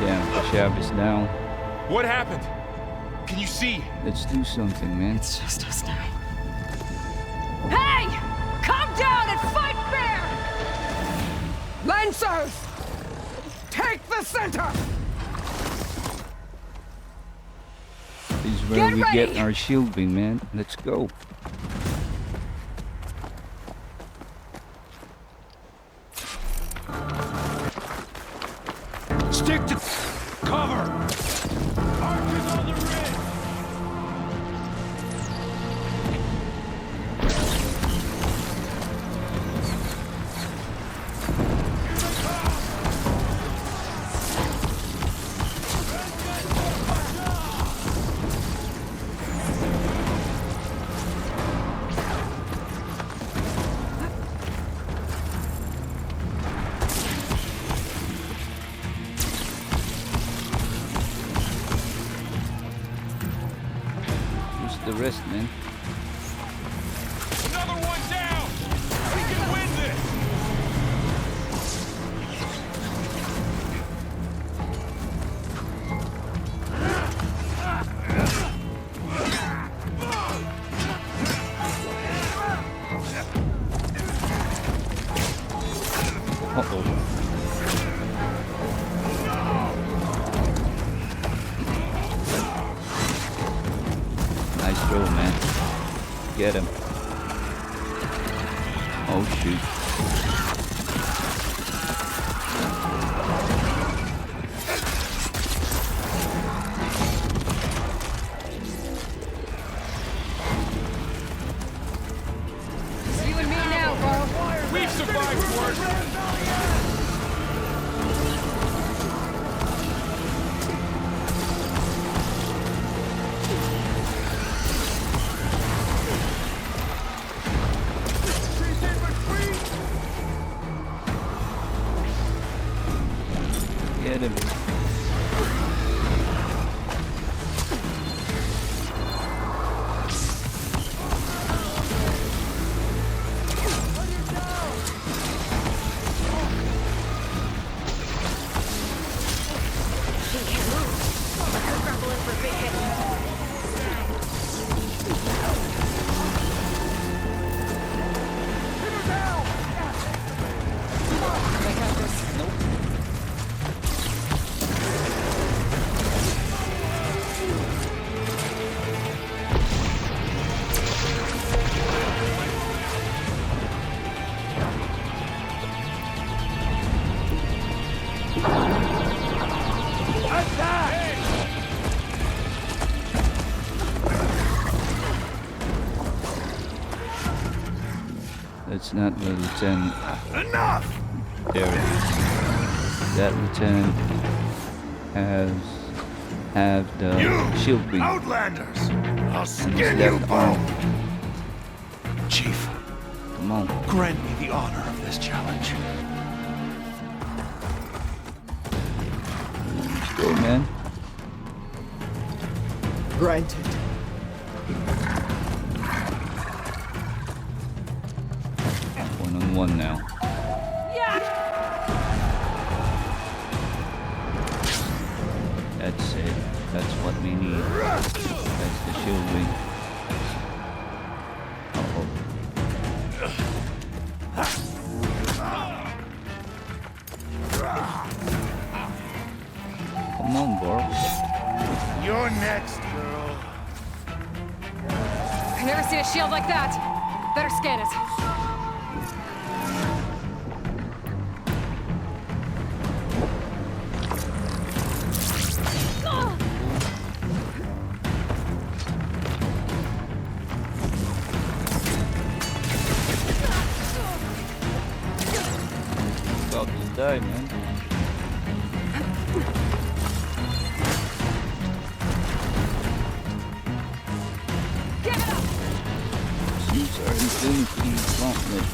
Damn, the shaft is down. What happened? Can you see? Let's do something, man. It's just us now. Hey! Calm down and fight fair! Lancers! Take the center! This is where we get our shielding, man. Let's go. Stick to cover! Archers on the ridge! The rest, man. Another one down! We can win this! Uh-oh. Nice throw, man. Get him. Oh, shoot. It's you and me now, bro. We've survived worse! Get him. That's not the lieutenant. Enough! There it is. That lieutenant have the shield beam. Outlanders! I'll And skin his you left arm. both! Chief, Come on. grant me the honor of this challenge. Let's go, man. Granted. one now. That's it. That's what we need. That's the shield wing. Come on, bro. You're next, girl. I've never seen a shield like that. Better scan it. About to die, man. Use our infinity gauntlet.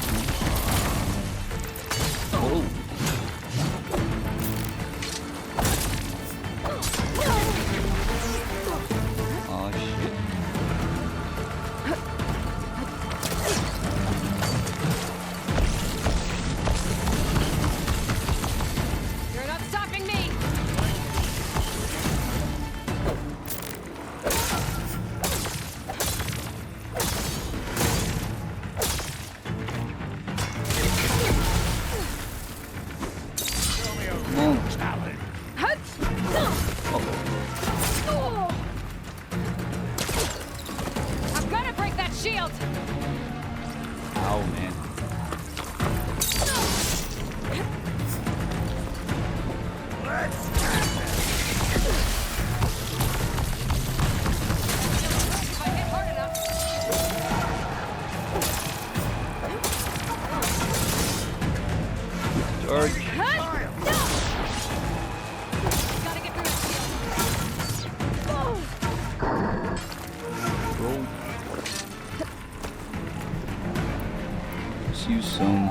Oh. Oh shit. You're not stopping me! I'm gonna break that shield! Ow, man. If I hit hard enough. Charge. Gotta get through that shield. Roll. Let's use some.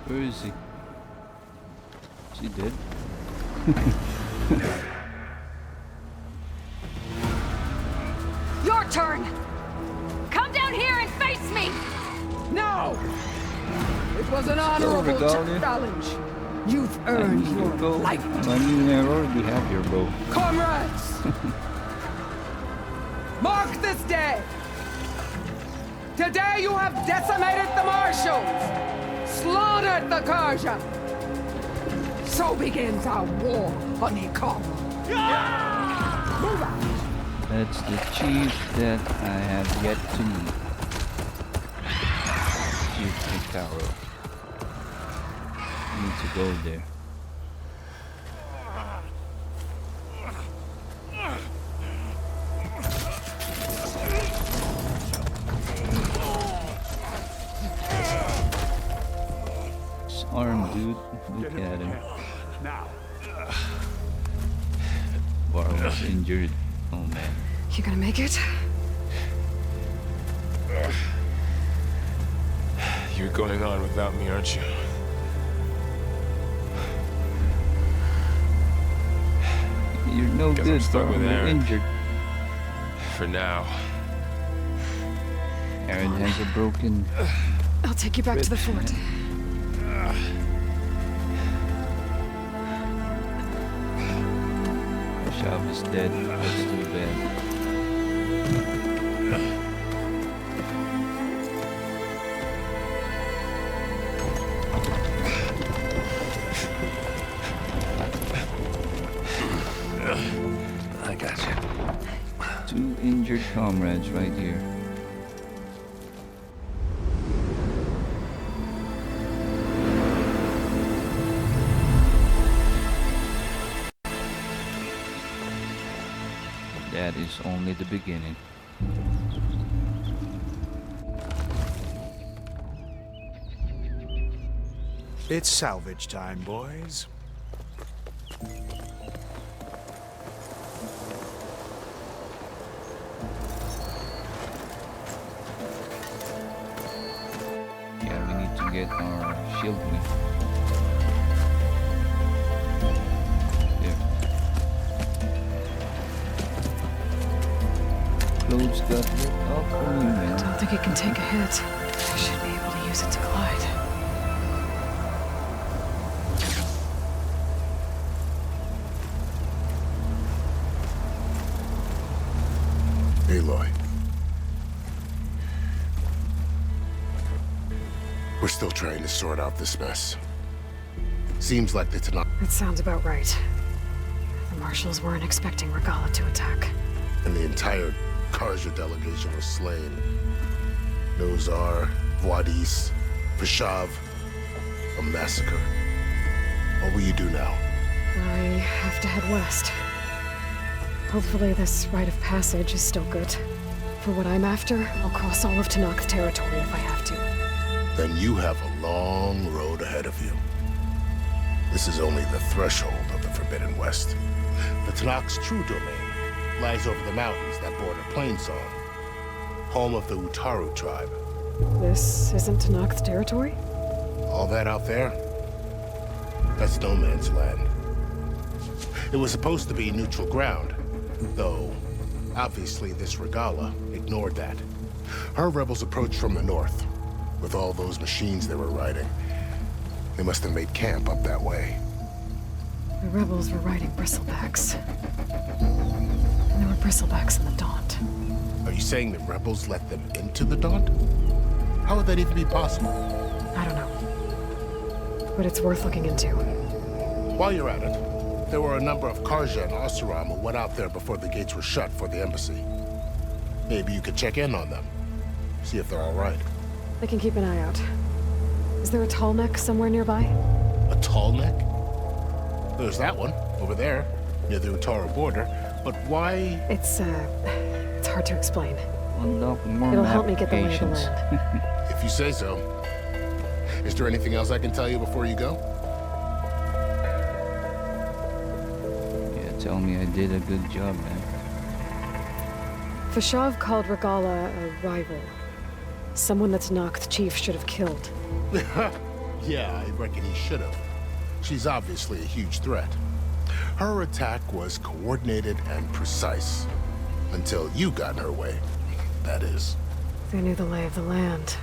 Where is he? Is he dead? Your turn! Come down here and face me! No! It was an honorable challenge. You've earned your life. I mean, I already have your bow. Comrades! Mark this day! Today you have decimated the marshals! Slaughtered the Karja! So begins our war on Ikara. Move out! That's the chief that I have yet to meet. Chief Hikaru. Need to go there. This arm, dude. Look at him. Now. Varro's injured. Oh man. You gonna make it? You're going on without me, aren't you? You're no Guess good, I'm stuck bro. with You're Aaron. injured. For now. Aaron has a broken. I'll take you back to the fort. Shav is dead. That's too bad. I got you. Two injured comrades right here. That is only the beginning. It's salvage time, boys. Yeah, we need to get our shield wing. clothes got hit. Oh, come on, man. Don't think it can take a hit. I should be able to use it to glide. Aloy. We're still trying to sort out this mess. Seems like the Tenakth... That sounds about right. The Marshals weren't expecting Regala to attack. And the entire Karja delegation was slain. Nozar, Vwadis, Vishav. A massacre. What will you do now? I have to head west. Hopefully this rite of passage is still good. For what I'm after, I'll cross all of Tenakth territory if I have to. Then you have a long road ahead of you. This is only the threshold of the Forbidden West. The Tenakth's true domain lies over the mountains that border Plainsong, home of the Utaru tribe. This isn't Tenakth territory? All that out there? That's no man's land. It was supposed to be neutral ground, though obviously this Regala ignored that. Her rebels approached from the north, with all those machines they were riding. They must have made camp up that way. The rebels were riding bristlebacks. And there were bristlebacks in the Daunt. Are you saying the rebels let them into the Daunt? How would that even be possible? I don't know. But it's worth looking into. While you're at it, there were a number of Karja and Oseram who went out there before the gates were shut for the embassy. Maybe you could check in on them. See if they're all right. I can keep an eye out. Is there a tall neck somewhere nearby? A tall neck? There's that one, over there, near the Utaru border. But why? It's hard to explain. Unlock more It'll help me get the lay of the applications. land. If you say so. Is there anything else I can tell you before you go? Yeah, tell me I did a good job, man. Vishav called Regala a rival. Someone that Tenakth chief should have killed. Yeah, I reckon he should have. She's obviously a huge threat. Her attack was coordinated and precise. Until you got in her way, that is. They knew the lay of the land.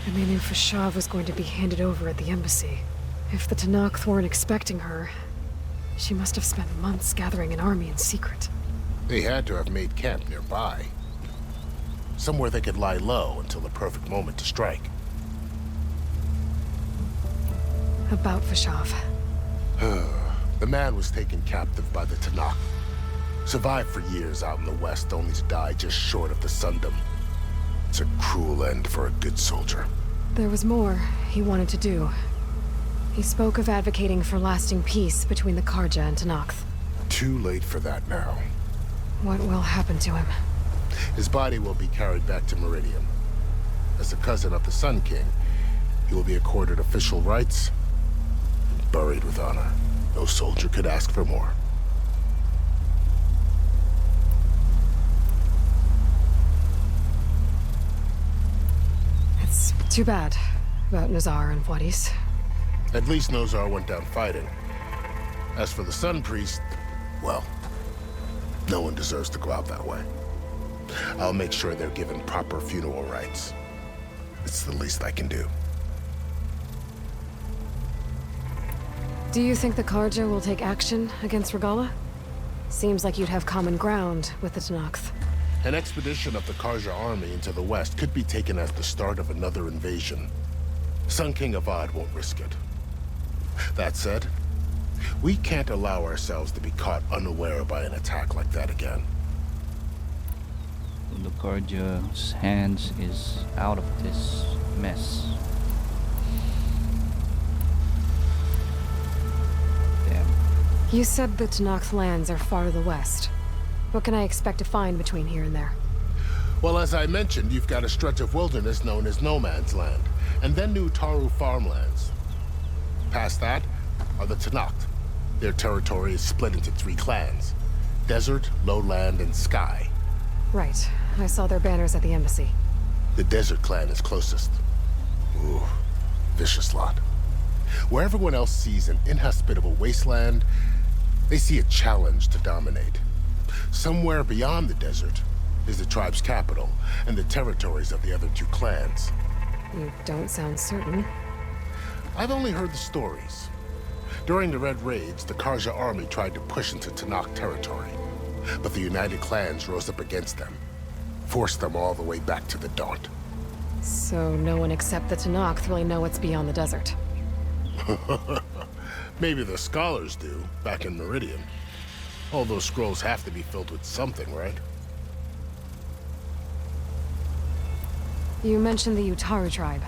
And they knew Vishav was going to be handed over at the embassy. If the Tenakth weren't expecting her, she must have spent months gathering an army in secret. They had to have made camp nearby. Somewhere they could lie low until the perfect moment to strike. About Vishav. The man was taken captive by the Tenakth. Survived for years out in the west, only to die just short of the Sundom. It's a cruel end for a good soldier. There was more he wanted to do. He spoke of advocating for lasting peace between the Karja and Tenakth. Too late for that now. What will happen to him? His body will be carried back to Meridian. As a cousin of the Sun King, he will be accorded official rights and buried with honor. No soldier could ask for more. It's too bad about Nozar and Vwadis. At least Nozar went down fighting. As for the Sun Priest, well, no one deserves to go out that way. I'll make sure they're given proper funeral rites. It's the least I can do. Do you think the Karja will take action against Regala? Seems like you'd have common ground with the Tenakth. An expedition of the Karja army into the west could be taken as the start of another invasion. Sun King Avad won't risk it. That said, we can't allow ourselves to be caught unaware by an attack like that again. The Karja's hands is out of this mess. Damn. You said the Tenakth lands are far to the west. What can I expect to find between here and there? Well, as I mentioned, you've got a stretch of wilderness known as No Man's Land, and then new Utaru farmlands. Past that are the Tenakth. Their territory is split into 3 clans: Desert, Lowland, and Sky. Right. I saw their banners at the embassy. The Desert clan is closest. Ooh, vicious lot. Where everyone else sees an inhospitable wasteland, they see a challenge to dominate. Somewhere beyond the desert is the tribe's capital and the territories of the other two clans. You don't sound certain. I've only heard the stories. During the Red Raids, the Karja army tried to push into Tenakth territory, but the United Clans rose up against them, forced them all the way back to the Daunt. So no one except the Tenakth really know what's beyond the desert. Maybe the scholars do, back in Meridian. All those scrolls have to be filled with something, right? You mentioned the Utaru tribe.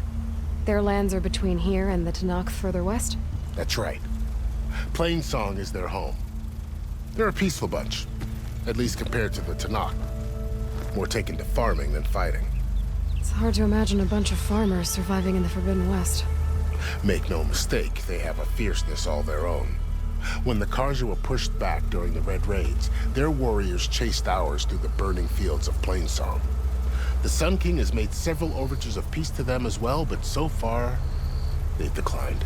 Their lands are between here and the Tenakth further west? That's right. Plainsong is their home. They're a peaceful bunch, at least compared to the Tenakth. More taken to farming than fighting. It's hard to imagine a bunch of farmers surviving in the Forbidden West. Make no mistake, they have a fierceness all their own. When the Karja were pushed back during the Red Raids, their warriors chased ours through the burning fields of Plainsong. The Sun King has made several overtures of peace to them as well, but so far, they've declined.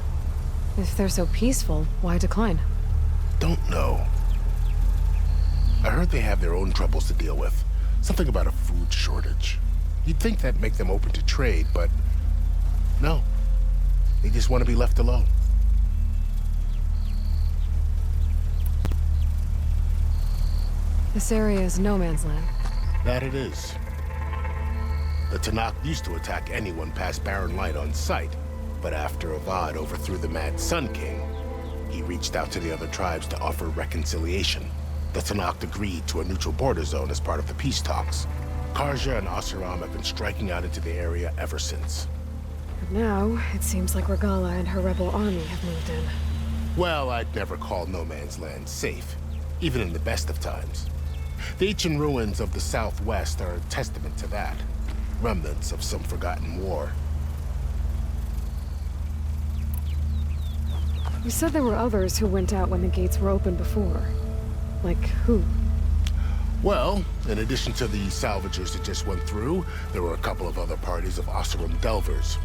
If they're so peaceful, why decline? Don't know. I heard they have their own troubles to deal with. Something about a food shortage. You'd think that'd make them open to trade, but no. They just want to be left alone. This area is no man's land. That it is. The Tenakth used to attack anyone past Barren Light on sight, but after Avad overthrew the Mad Sun King, he reached out to the other tribes to offer reconciliation. The Tenakth agreed to a neutral border zone as part of the peace talks. Karja and Oseram have been striking out into the area ever since. But now, it seems like Regala and her rebel army have moved in. Well, I'd never call no man's land safe, even in the best of times. The ancient ruins of the Southwest are a testament to that. Remnants of some forgotten war. You said there were others who went out when the gates were open before. Like who? Well, in addition to the salvagers that just went through, there were a couple of other parties of Oseram delvers.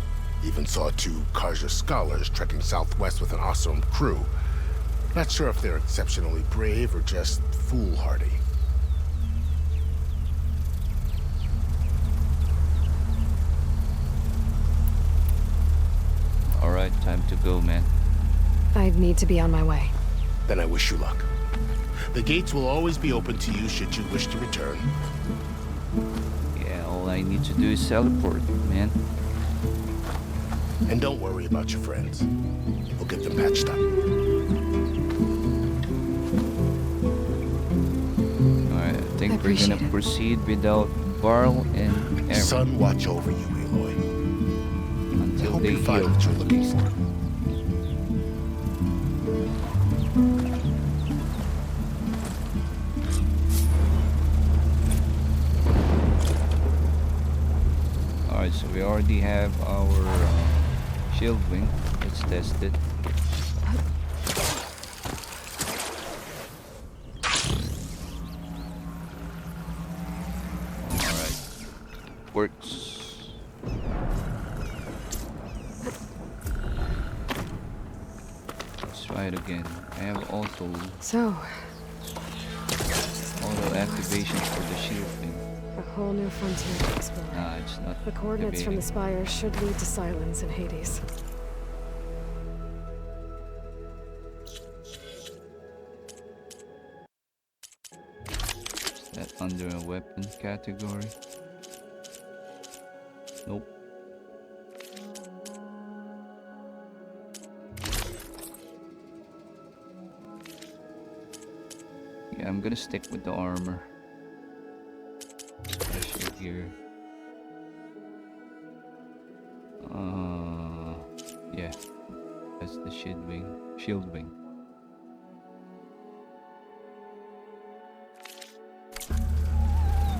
Even saw 2 Karja scholars trekking southwest with an Oseram crew. Not sure if they're exceptionally brave or just foolhardy. Alright, time to go, man. I'd need to be on my way. Then I wish you luck. The gates will always be open to you should you wish to return. Yeah, all I need to do is teleport, man. And don't worry about your friends. We'll get them patched up. Alright, I think we're gonna proceed without Varl and Aaron. Sun watch over you, Aloy. Until I hope they you find heal. what you're looking for. Alright, so we already have our shield wing. Let's test it. Alright. Works. Let's try it again. I have auto activation for the shield wing. A whole new frontier to explore. Nah, it's not. The coordinates from the spire should lead to silence in Hades. Is that under a weapon category? Nope. Yeah, I'm gonna stick with the armor. Special gear. Yeah. That's the shield wing. Shield wing.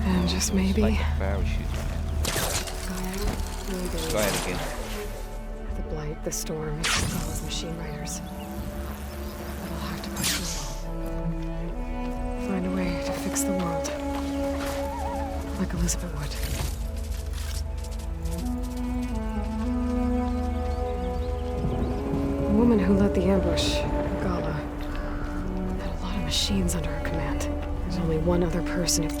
And just maybe. It's like a parachute, man. Let's try it again. The blight, the storm, as well as machine riders. But I'll have to push through. Find a way to fix the world. Like Elizabeth would. The woman who led the ambush, Gala, had a lot of machines under her command. There's only one other person who...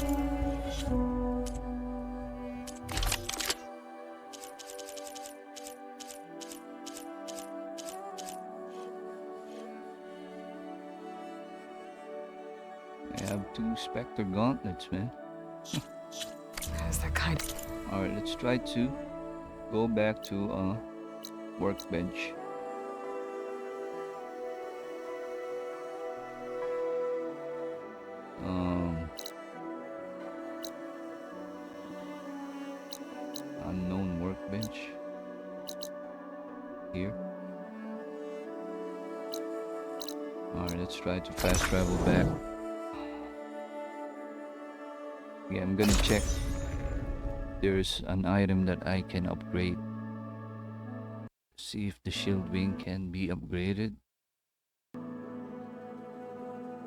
have 2 Spectre gauntlets, man. Is that kind? Alright, let's try to go back to workbench. Unknown workbench. Here. Alright, let's try to fast travel back. Yeah, I'm gonna check. There's an item that I can upgrade. See if the shield wing can be upgraded.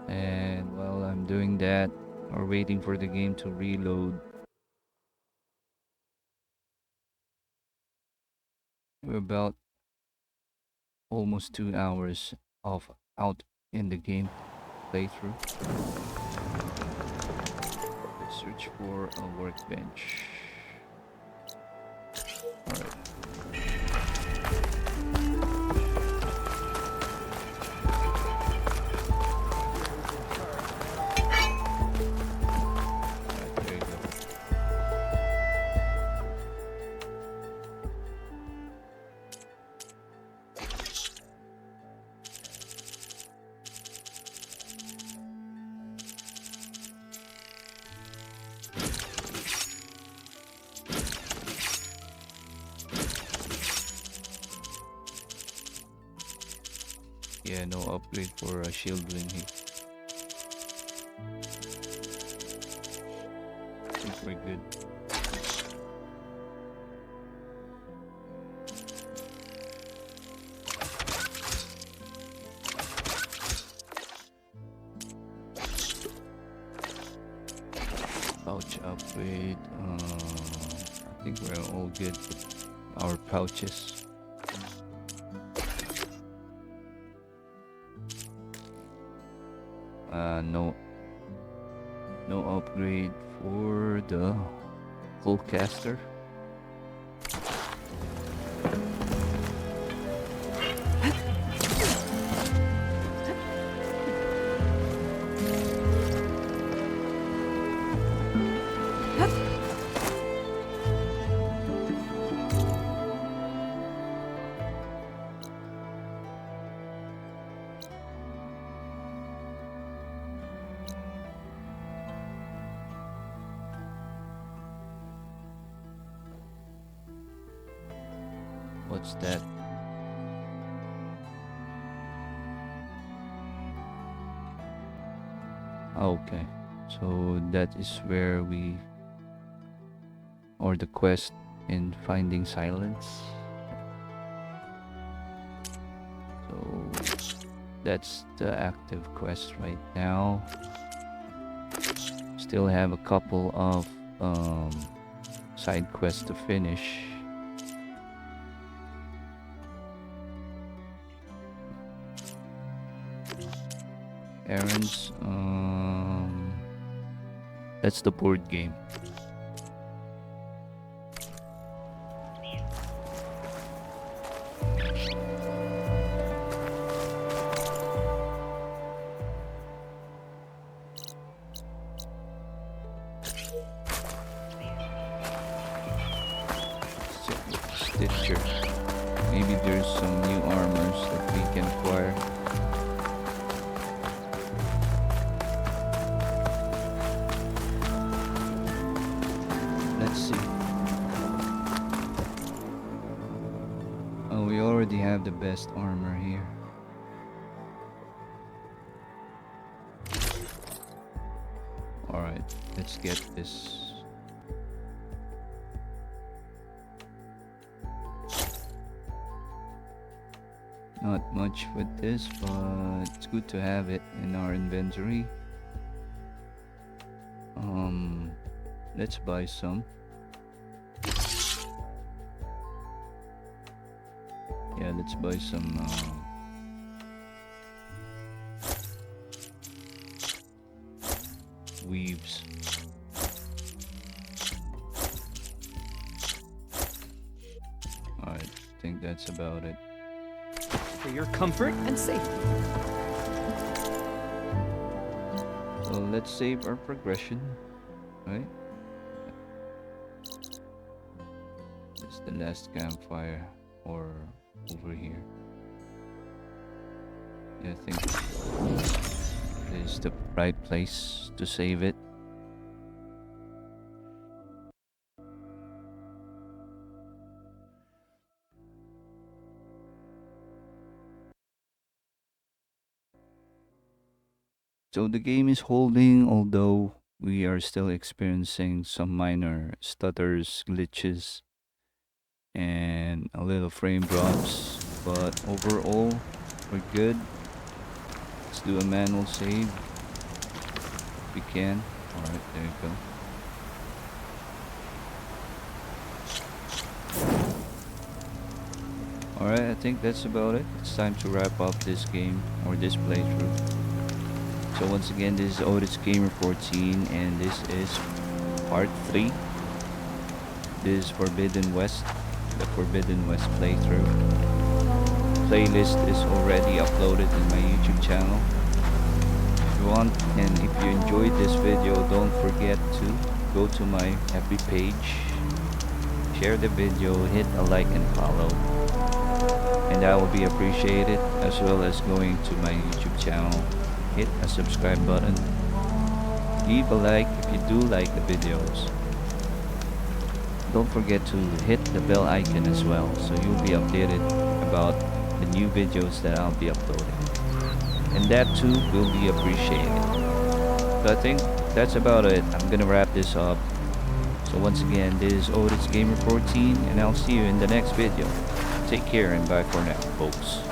And while I'm doing that, or waiting for the game to reload, we're about almost 2 hours out in the game playthrough. Let's search for a workbench. Alright. There you go. Yeah, no upgrade for a shield wing here. I think we're good. Pouch upgrade. I think we're all good with our pouches. No upgrade for the Hullcaster. What's that? Okay, so that is where we, or the quest in finding silence. So that's the active quest right now. Still have a couple of side quests to finish. Errands, that's the board game. Stitcher. Maybe there's some new armors that we can acquire. Let's see. Oh, we already have the best armor here. Alright, let's get this. Not much with this, but it's good to have it in our inventory. Let's buy some. Yeah, let's buy some weaves. Alright, I think that's about it. For your comfort and safety. So let's save our progression, right? It's the last campfire, or over here. Yeah, I think this is the right place to save it. So the game is holding, although we are still experiencing some minor stutters, glitches, and a little frame drops. But overall, we're good. Let's do a manual save if we can. Alright, there you go. Alright, I think that's about it. It's time to wrap up this game, or this playthrough. So once again, this is Otis Gamer 14, and this is part 3. This is Forbidden West, the Forbidden West playthrough. Playlist is already uploaded in my YouTube channel. If you want, and if you enjoyed this video, don't forget to go to my FB page, share the video, hit a like and follow, and that will be appreciated, as well as going to my YouTube channel, hit a subscribe button, leave a like if you do like the videos. Don't forget to hit the bell icon as well, so you'll be updated about the new videos that I'll be uploading, and that too will be appreciated. So I think that's about it. I'm gonna wrap this up. So once again, this is Otis Gamer 14, and I'll see you in the next video. Take care and bye for now, folks.